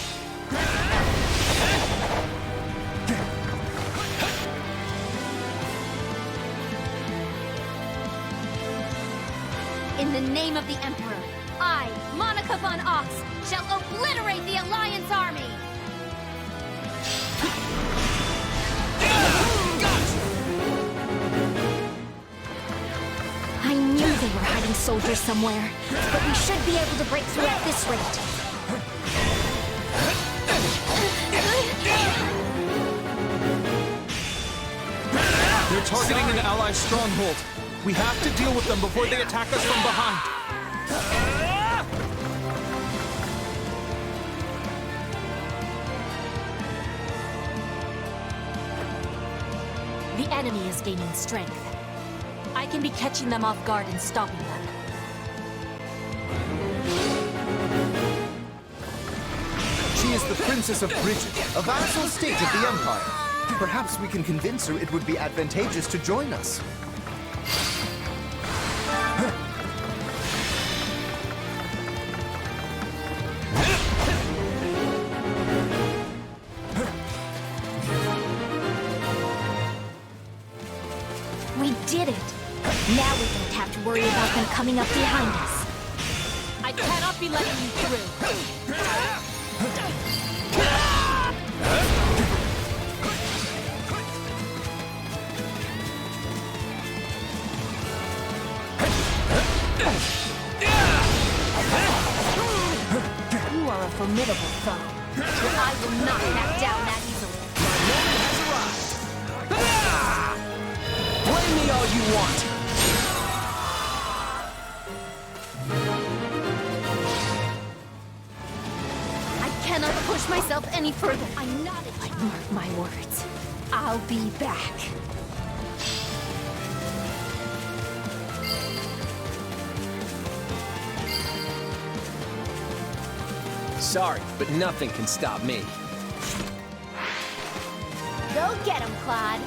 In the name of the Emperor, I, Monica von Ox, shall obliterate the Alliance army! I knew they were hiding soldiers somewhere, but we should be able to break through at this rate. They're targeting an ally stronghold. We have to deal with them before they attack us from behind. The enemy is gaining strength. I can be catching them off guard and stopping them. is the Princess of Bridget, a vassal state of the Empire. Perhaps we can convince her it would be advantageous to join us. We did it! Now we don't have to worry about them coming up behind us. I cannot be letting you through. You are a formidable foe, but I will not back down that easily. Blame me all you want! I cannot push myself any further. I'm not a child. Mark my words. I'll be back. Sorry, but nothing can stop me. Go get him, Claude.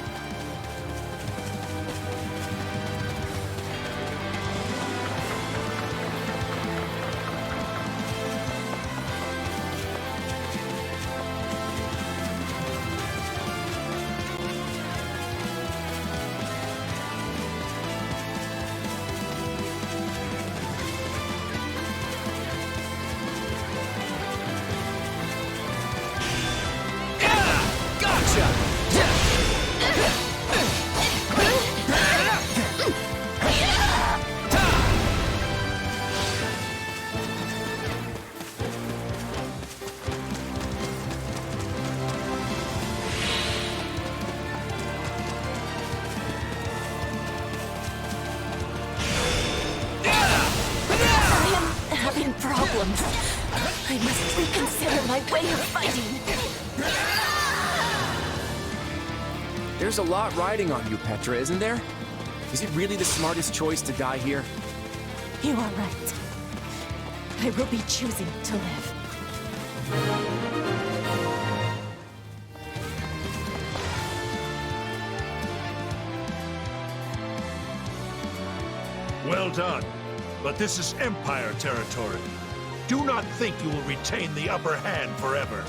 Problems. I must reconsider my way of fighting. There's a lot riding on you, Petra, isn't there? Is it really the smartest choice to die here? You are right. I will be choosing to live. Well done. But this is Empire territory. Do not think you will retain the upper hand forever.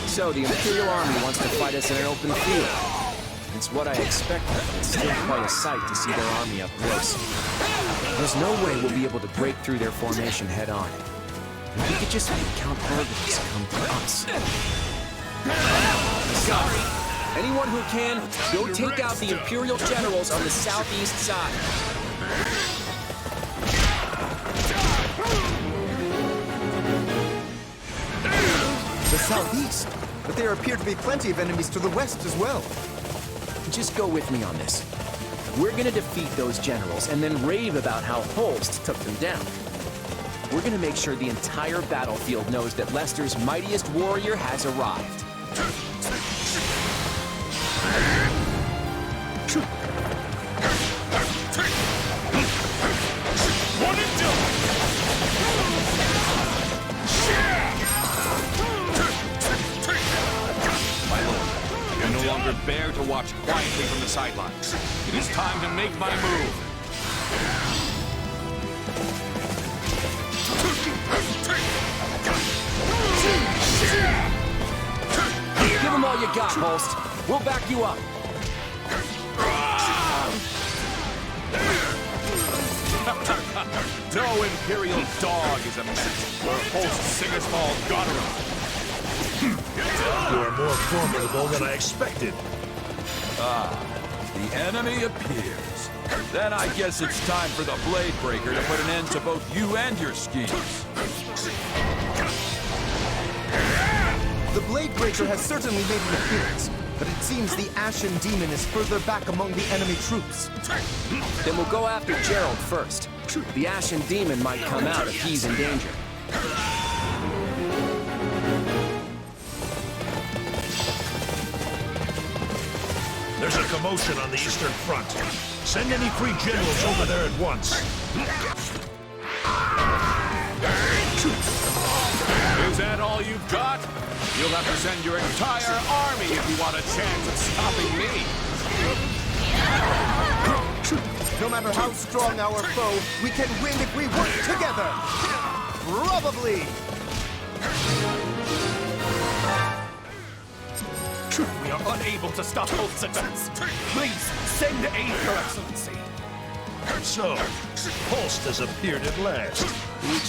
So, the Imperial Army wants to fight us in an open field. It's what I expected, but it's still quite a sight to see their army up close. There's no way we'll be able to break through their formation head-on. If we could just make Count Burgundy's come to us. Sorry. Anyone who can, go take out the Imperial generals on the southeast side. The southeast? But there appear to be plenty of enemies to the west as well. Just go with me on this. We're gonna defeat those generals and then rave about how Holst took them down. We're gonna make sure the entire battlefield knows that Leicester's mightiest warrior has arrived. One and done! My lord, I can no longer bear to watch quietly from the sidelines. It is time to make my move. Give them all you got, Holst. We'll back you up. No Imperial dog is a match where Holst Sigismund Goddard. You are more formidable than I expected. Ah, the enemy appears. Then I guess it's time for the Blade Breaker to put an end to both you and your schemes. The Blade Breaker has certainly made an appearance, but it seems the Ashen Demon is further back among the enemy troops. Then we'll go after Gerald first. The Ashen Demon might come out if he's in danger. There's a commotion on the Eastern Front. Send any free generals over there at once. Is that all you've got? You'll have to send your entire army if you want a chance of stopping me. No matter how strong our foe, we can win if we work together! Probably! We are unable to stop Holst's advance. Please, send aid, Your Excellency. So, Holst has appeared at last.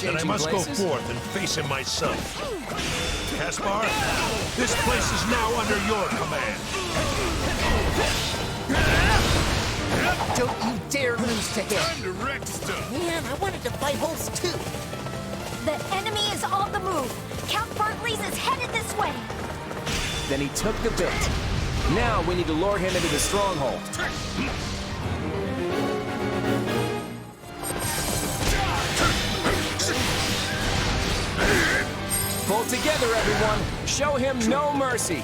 And I must go forth and face him myself. Caspar, this place is now under your command. Don't you dare lose to him! Time to wreck stuff. Man, I wanted to fight Holst too! The enemy is on the move. Count Berkeley's is headed this way. Then he took the bait. Now we need to lure him into the stronghold. Pull together, everyone. Show him no mercy.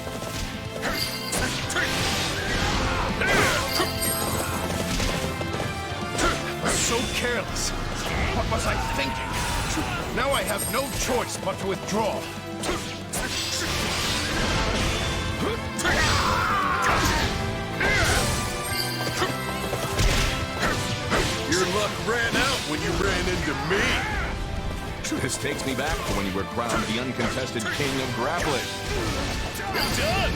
So careless. What was I thinking? Now I have no choice but to withdraw. Your luck ran out when you ran into me. This takes me back to when you were crowned the uncontested king of grappling. Done!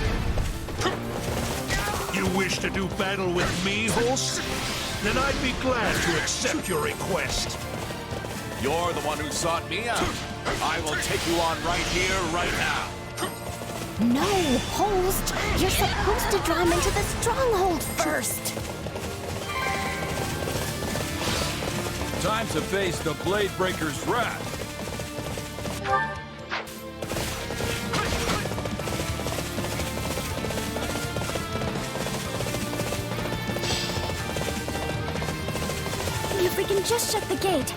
You wish to do battle with me, Holst? Then I'd be glad to accept your request. You're the one who sought me out. I will take you on right here, right now. No, Holst! You're supposed to draw him into the stronghold first! Time to face the Blade Breaker's wrath. If we can just shut the gate,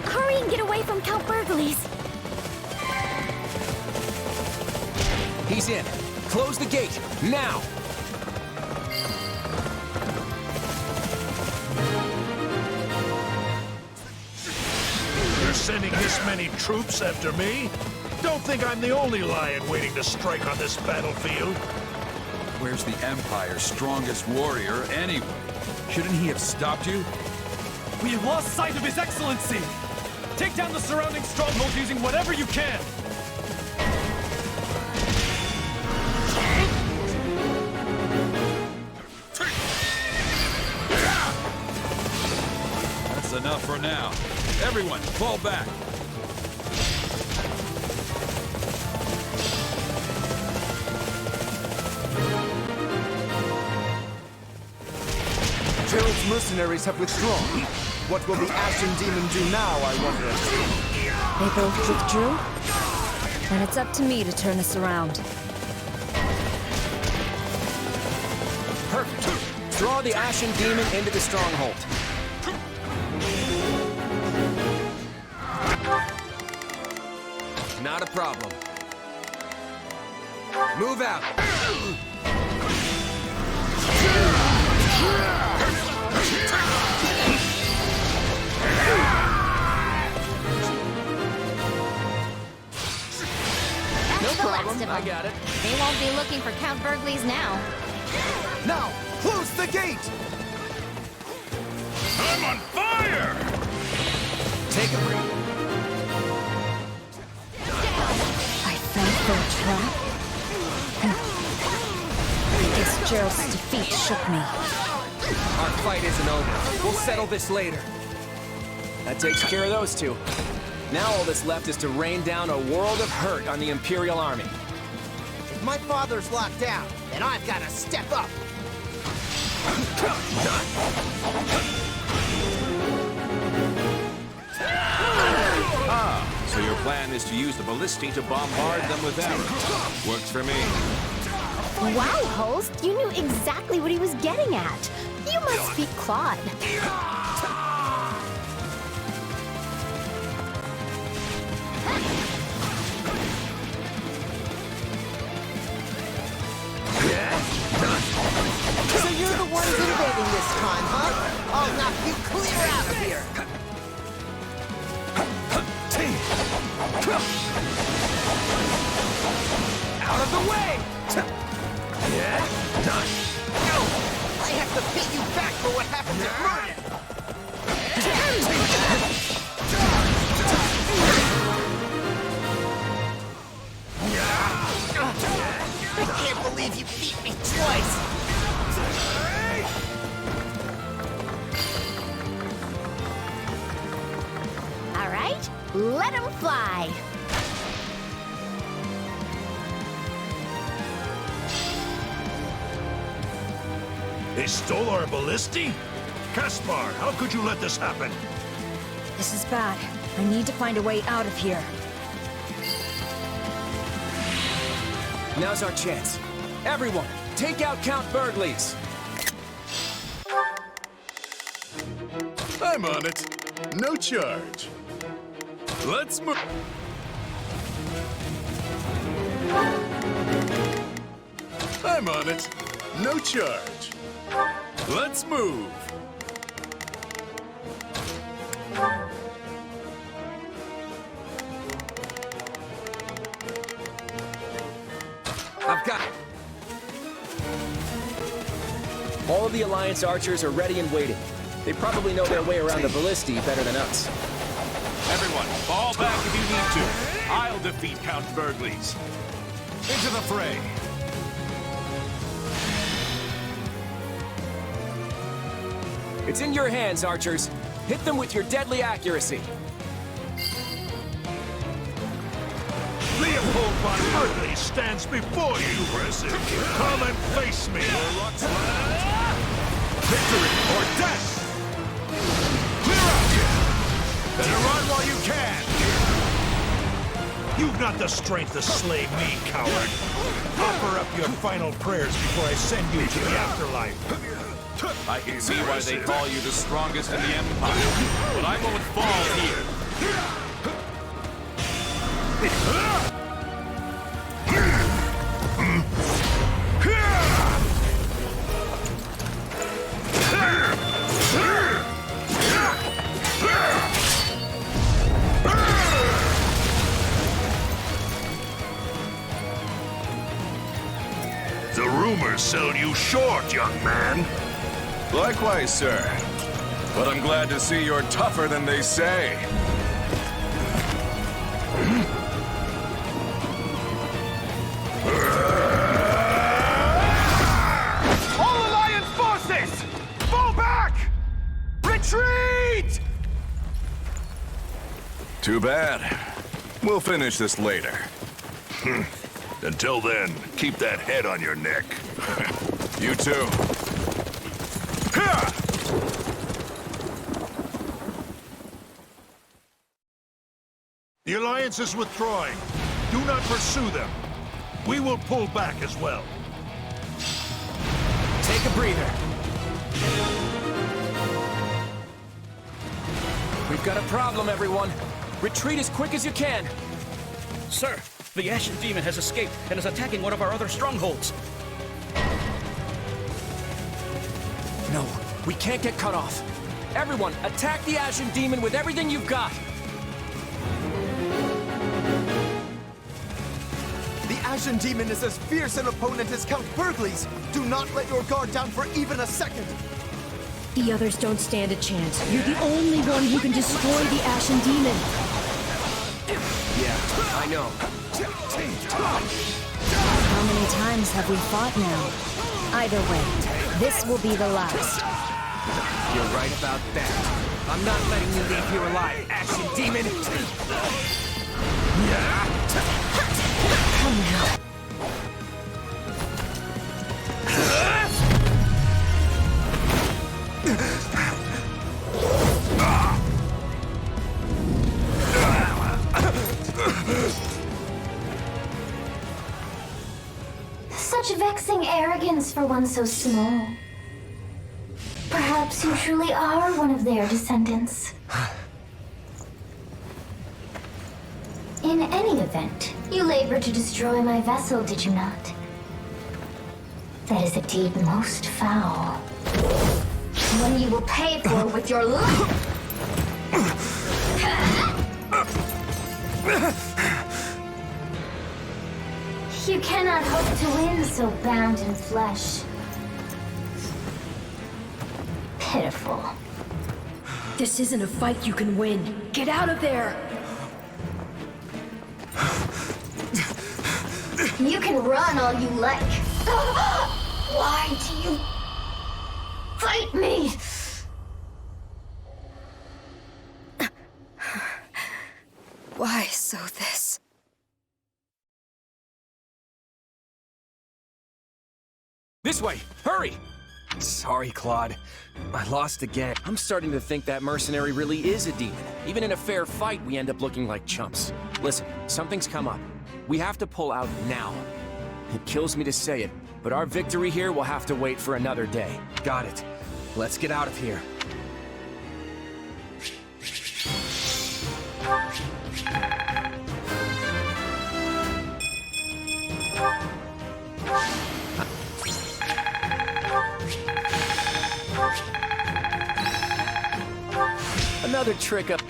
hurry and get away from Count Burgley's. He's in. Close the gate, now! You're sending this many troops after me? Don't think I'm the only lion waiting to strike on this battlefield. Where's the Empire's strongest warrior, anyway? Shouldn't he have stopped you? We have lost sight of His Excellency! Take down the surrounding strongholds using whatever you can! That's enough for now. Everyone, fall back. Gerald's mercenaries have withdrawn. What will the Ashen Demon do now, I wonder? They both withdrew? Then it's up to me to turn this around. Perfect. Draw the Ashen Demon into the stronghold. Not a problem. Move out. That's the last of them. I got it. They won't be looking for Count Burgley's now. Now, close the gate! I'm on fire! Take a break. I fell for a trap? I guess Gerald's defeat shook me. Our fight isn't over. We'll settle this later. That takes care of those two. Now all that's left is to rain down a world of hurt on the Imperial Army. If my father's locked down, then I've got to step up! Ah, so your plan is to use the ballistae to bombard them with arrows. Works for me. Wow, Holst, you knew exactly what he was getting at. You must speak Claude. So you're the ones invading this time, huh? I'll knock you clear out of here! Let 'em fly! They stole our ballisti? Caspar, how could you let this happen? This is bad. I need to find a way out of here. Now's our chance. Everyone, take out Count Burgley's. I'm on it. No charge. Let's move. I'm on it. No charge. Let's move. I've got it. All of the Alliance archers are ready and waiting. They probably know their way around the ballisti better than us. Everyone, fall back if you need to. I'll defeat Count Burgley's. Into the fray. It's in your hands, archers. Hit them with your deadly accuracy. Leopold von Burgley stands before you. Come and face me. Victory or death! Clear out! Better run while you can! You've not the strength to slay me, coward. Offer up your final prayers before I send you to the afterlife. I can see why they call you the strongest in the Empire, but I won't fall here. The rumors sell you short, young man. Likewise, sir. But I'm glad to see you're tougher than they say. All Alliance forces! Fall back! Retreat! Too bad. We'll finish this later. Until then, keep that head on your neck. You too. The Alliance is withdrawing. Do not pursue them. We will pull back as well. Take a breather. We've got a problem, everyone. Retreat as quick as you can. Sir, the Ashen Demon has escaped and is attacking one of our other strongholds. No, we can't get cut off. Everyone, attack the Ashen Demon with everything you've got. The Ashen Demon is as fierce an opponent as Count Burgley's. Do not let your guard down for even a second. The others don't stand a chance. You're the only one who can destroy the Ashen Demon. Yeah, I know. How many times have we fought now? Either way, this will be the last. You're right about that. I'm not letting you leave here alive, Ashen Demon! Come now. Such vexing arrogance for one so small. Perhaps you truly are one of their descendants. In any event, you labored to destroy my vessel, did you not? That is a deed most foul. One you will pay for with your life! You cannot hope to win so bound in flesh. Pitiful. This isn't a fight you can win. Get out of there! You can run all you like. Why do you fight me? This way! Hurry! Sorry, Claude. I lost again. I'm starting to think that mercenary really is a demon. Even in a fair fight, we end up looking like chumps. Listen, something's come up. We have to pull out now. It kills me to say it, but our victory here will have to wait for another day. Got it. Let's get out of here. Another trick up.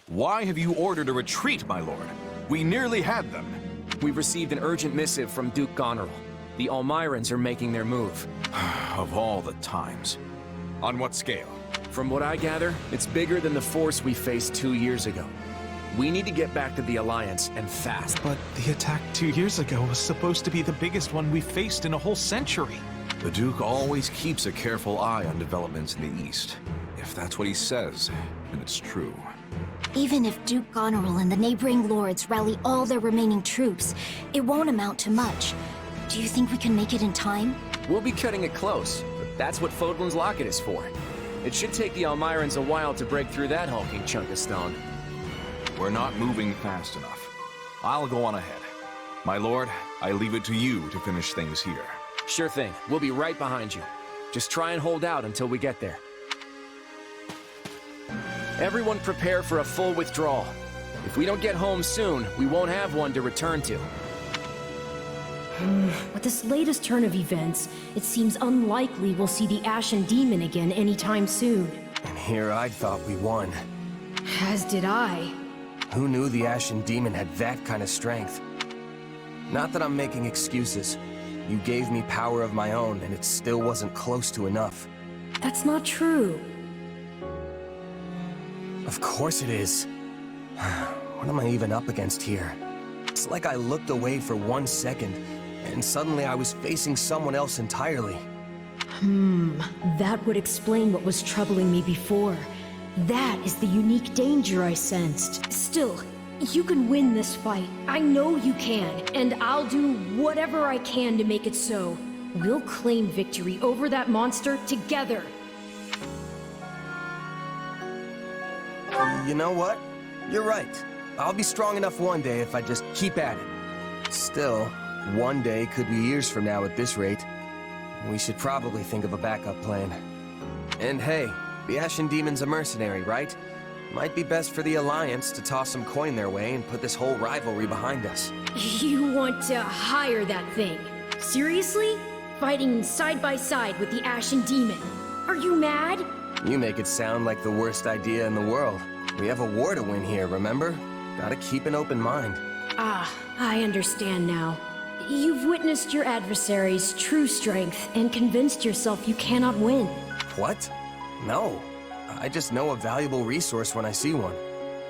Why have you ordered a retreat, my lord? We nearly had them. We've received an urgent missive from Duke Goneril. The Almirans are making their move. Of all the times. On what scale? From what I gather, it's bigger than the force we faced 2 years ago. We need to get back to the Alliance, and fast. But the attack 2 years ago was supposed to be the biggest one we've faced in a whole century. The Duke always keeps a careful eye on developments in the East. If that's what he says, then it's true. Even if Duke Goneril and the neighboring lords rally all their remaining troops, it won't amount to much. Do you think we can make it in time? We'll be cutting it close, but that's what Fodlan's Locket is for. It should take the Almirans a while to break through that hulking chunk of stone. We're not moving fast enough. I'll go on ahead. My lord, I leave it to you to finish things here. Sure thing. We'll be right behind you. Just try and hold out until we get there. Everyone prepare for a full withdrawal. If we don't get home soon, we won't have one to return to. With this latest turn of events, it seems unlikely we'll see the Ashen Demon again anytime soon. And here I thought we won. As did I. Who knew the Ashen Demon had that kind of strength? Not that I'm making excuses. You gave me power of my own, and it still wasn't close to enough. That's not true. Of course it is. What am I even up against here? It's like I looked away for 1 second, and suddenly I was facing someone else entirely. That would explain what was troubling me before. That is the unique danger I sensed. Still, you can win this fight. I know you can, and I'll do whatever I can to make it so. We'll claim victory over that monster together. You know what? You're right. I'll be strong enough one day if I just keep at it. Still, one day could be years from now at this rate. We should probably think of a backup plan. And hey, the Ashen Demon's a mercenary, right? Might be best for the Alliance to toss some coin their way and put this whole rivalry behind us. You want to hire that thing? Seriously? Fighting side by side with the Ashen Demon? Are you mad? You make it sound like the worst idea in the world. We have a war to win here, remember? Gotta keep an open mind. Ah, I understand now. You've witnessed your adversary's true strength and convinced yourself you cannot win. What? No. I just know a valuable resource when I see one.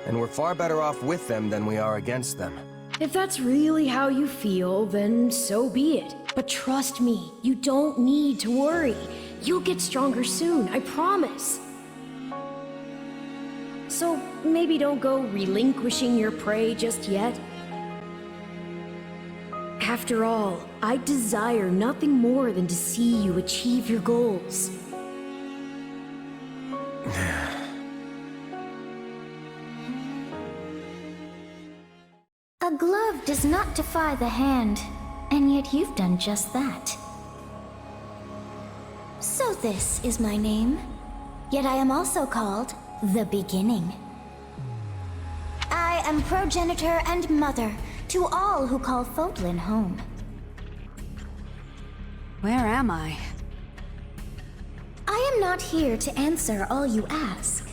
And we're far better off with them than we are against them. If that's really how you feel, then so be it. But trust me, you don't need to worry. You'll get stronger soon, I promise. So maybe don't go relinquishing your prey just yet. After all, I desire nothing more than to see you achieve your goals. A glove does not defy the hand, and yet you've done just that. So this is my name, yet I am also called the Beginning. I am progenitor and mother to all who call Fodlan home. Where am I? I am not here to answer all you ask.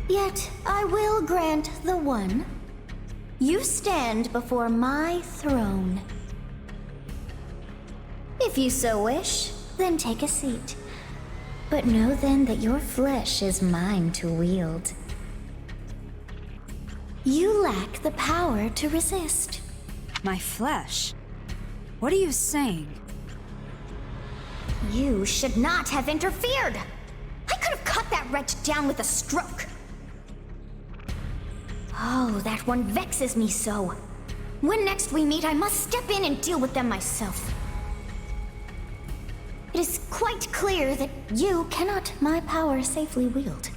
Yet I will grant the one. You stand before my throne. If you so wish, then take a seat. But know then that your flesh is mine to wield. You lack the power to resist. My flesh? What are you saying? You should not have interfered! I could have cut that wretch down with a stroke! Oh, that one vexes me so. When next we meet, I must step in and deal with them myself. It is quite clear that you cannot my power safely wield.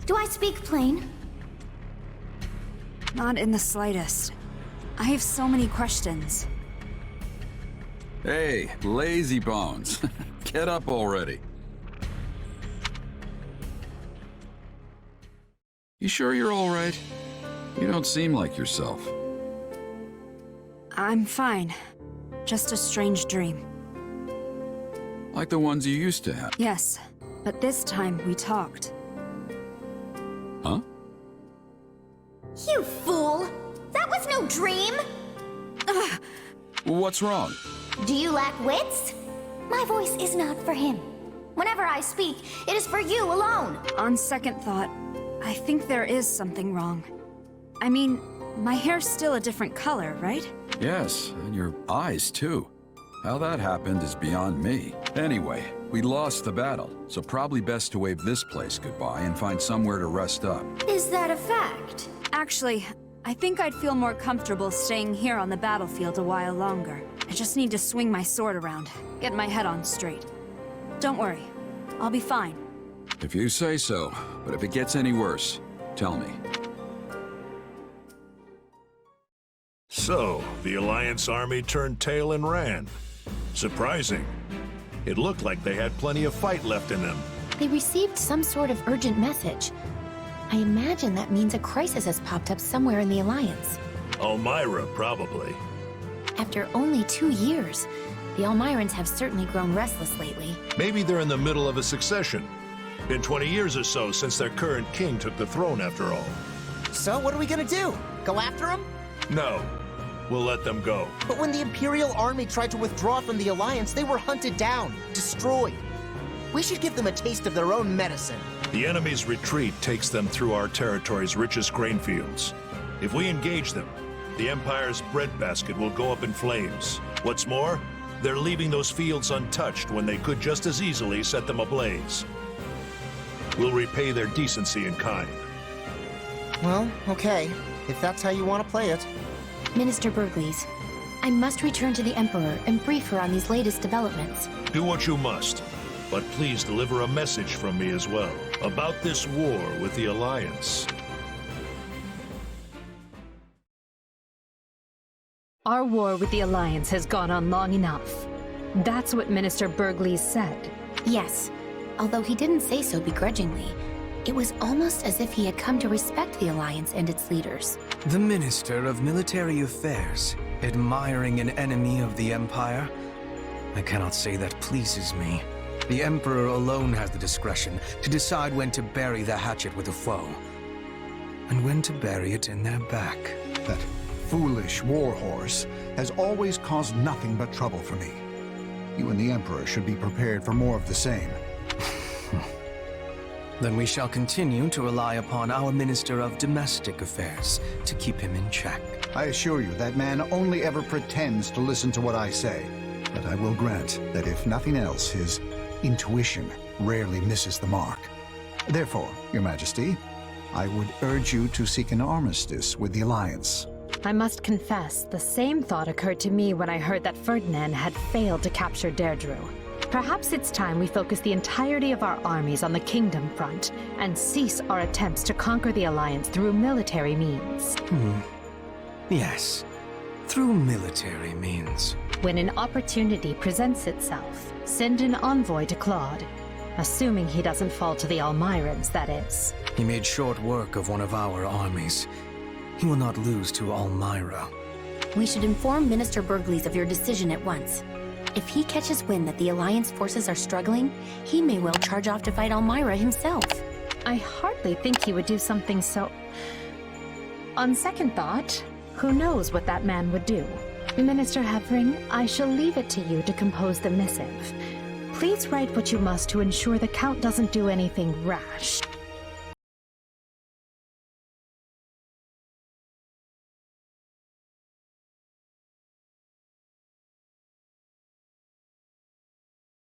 Do I speak plain? Not in the slightest. I have so many questions. Hey, lazy bones. Get up already. You sure you're all right? You don't seem like yourself. I'm fine. Just a strange dream. Like the ones you used to have. Yes, but this time we talked. Huh? You fool! That was no dream! Ugh. What's wrong? Do you lack wits? My voice is not for him. Whenever I speak, it is for you alone. On second thought, I think there is something wrong. I mean, my hair's still a different color, right? Yes, and your eyes too. How that happened is beyond me. Anyway, we lost the battle, so probably best to wave this place goodbye and find somewhere to rest up. Is that a fact? Actually, I think I'd feel more comfortable staying here on the battlefield a while longer. I just need to swing my sword around, get my head on straight. Don't worry, I'll be fine. If you say so, but if it gets any worse, tell me. So, the Alliance army turned tail and ran. Surprising. It looked like they had plenty of fight left in them. They received some sort of urgent message. I imagine that means a crisis has popped up somewhere in the Alliance. Elmira, probably. After only 2 years, the Elmirans have certainly grown restless lately. Maybe they're in the middle of a succession. Been 20 years or so since their current king took the throne, after all. So what are we gonna do? Go after him? No. We'll let them go. But when the Imperial Army tried to withdraw from the Alliance, they were hunted down, destroyed. We should give them a taste of their own medicine. The enemy's retreat takes them through our territory's richest grain fields. If we engage them, the Empire's breadbasket will go up in flames. What's more, they're leaving those fields untouched when they could just as easily set them ablaze. We'll repay their decency in kind. Well, okay. If that's how you want to play it. Minister Burgleys, I must return to the Emperor and brief her on these latest developments. Do what you must, but please deliver a message from me as well about this war with the Alliance. Our war with the Alliance has gone on long enough. That's what Minister Burgleys said. Yes, although he didn't say so begrudgingly. It was almost as if he had come to respect the Alliance and its leaders. The Minister of Military Affairs, admiring an enemy of the Empire? I cannot say that pleases me. The Emperor alone has the discretion to decide when to bury the hatchet with a foe, and when to bury it in their back. That foolish warhorse has always caused nothing but trouble for me. You and the Emperor should be prepared for more of the same. Then we shall continue to rely upon our Minister of Domestic Affairs to keep him in check. I assure you, that man only ever pretends to listen to what I say. But I will grant that if nothing else, his intuition rarely misses the mark. Therefore, Your Majesty, I would urge you to seek an armistice with the Alliance. I must confess, the same thought occurred to me when I heard that Ferdinand had failed to capture Deirdre. Perhaps it's time we focus the entirety of our armies on the Kingdom front and cease our attempts to conquer the Alliance through military means. Yes, through military means. When an opportunity presents itself, send an envoy to Claude. Assuming he doesn't fall to the Elmirans, that is. He made short work of one of our armies. He will not lose to Elmira. We should inform Minister Burgleys of your decision at once. If he catches wind that the Alliance forces are struggling, he may well charge off to fight Elmira himself. I hardly think he would do something so... On second thought, who knows what that man would do? Minister Hevring, I shall leave it to you to compose the missive. Please write what you must to ensure the Count doesn't do anything rash.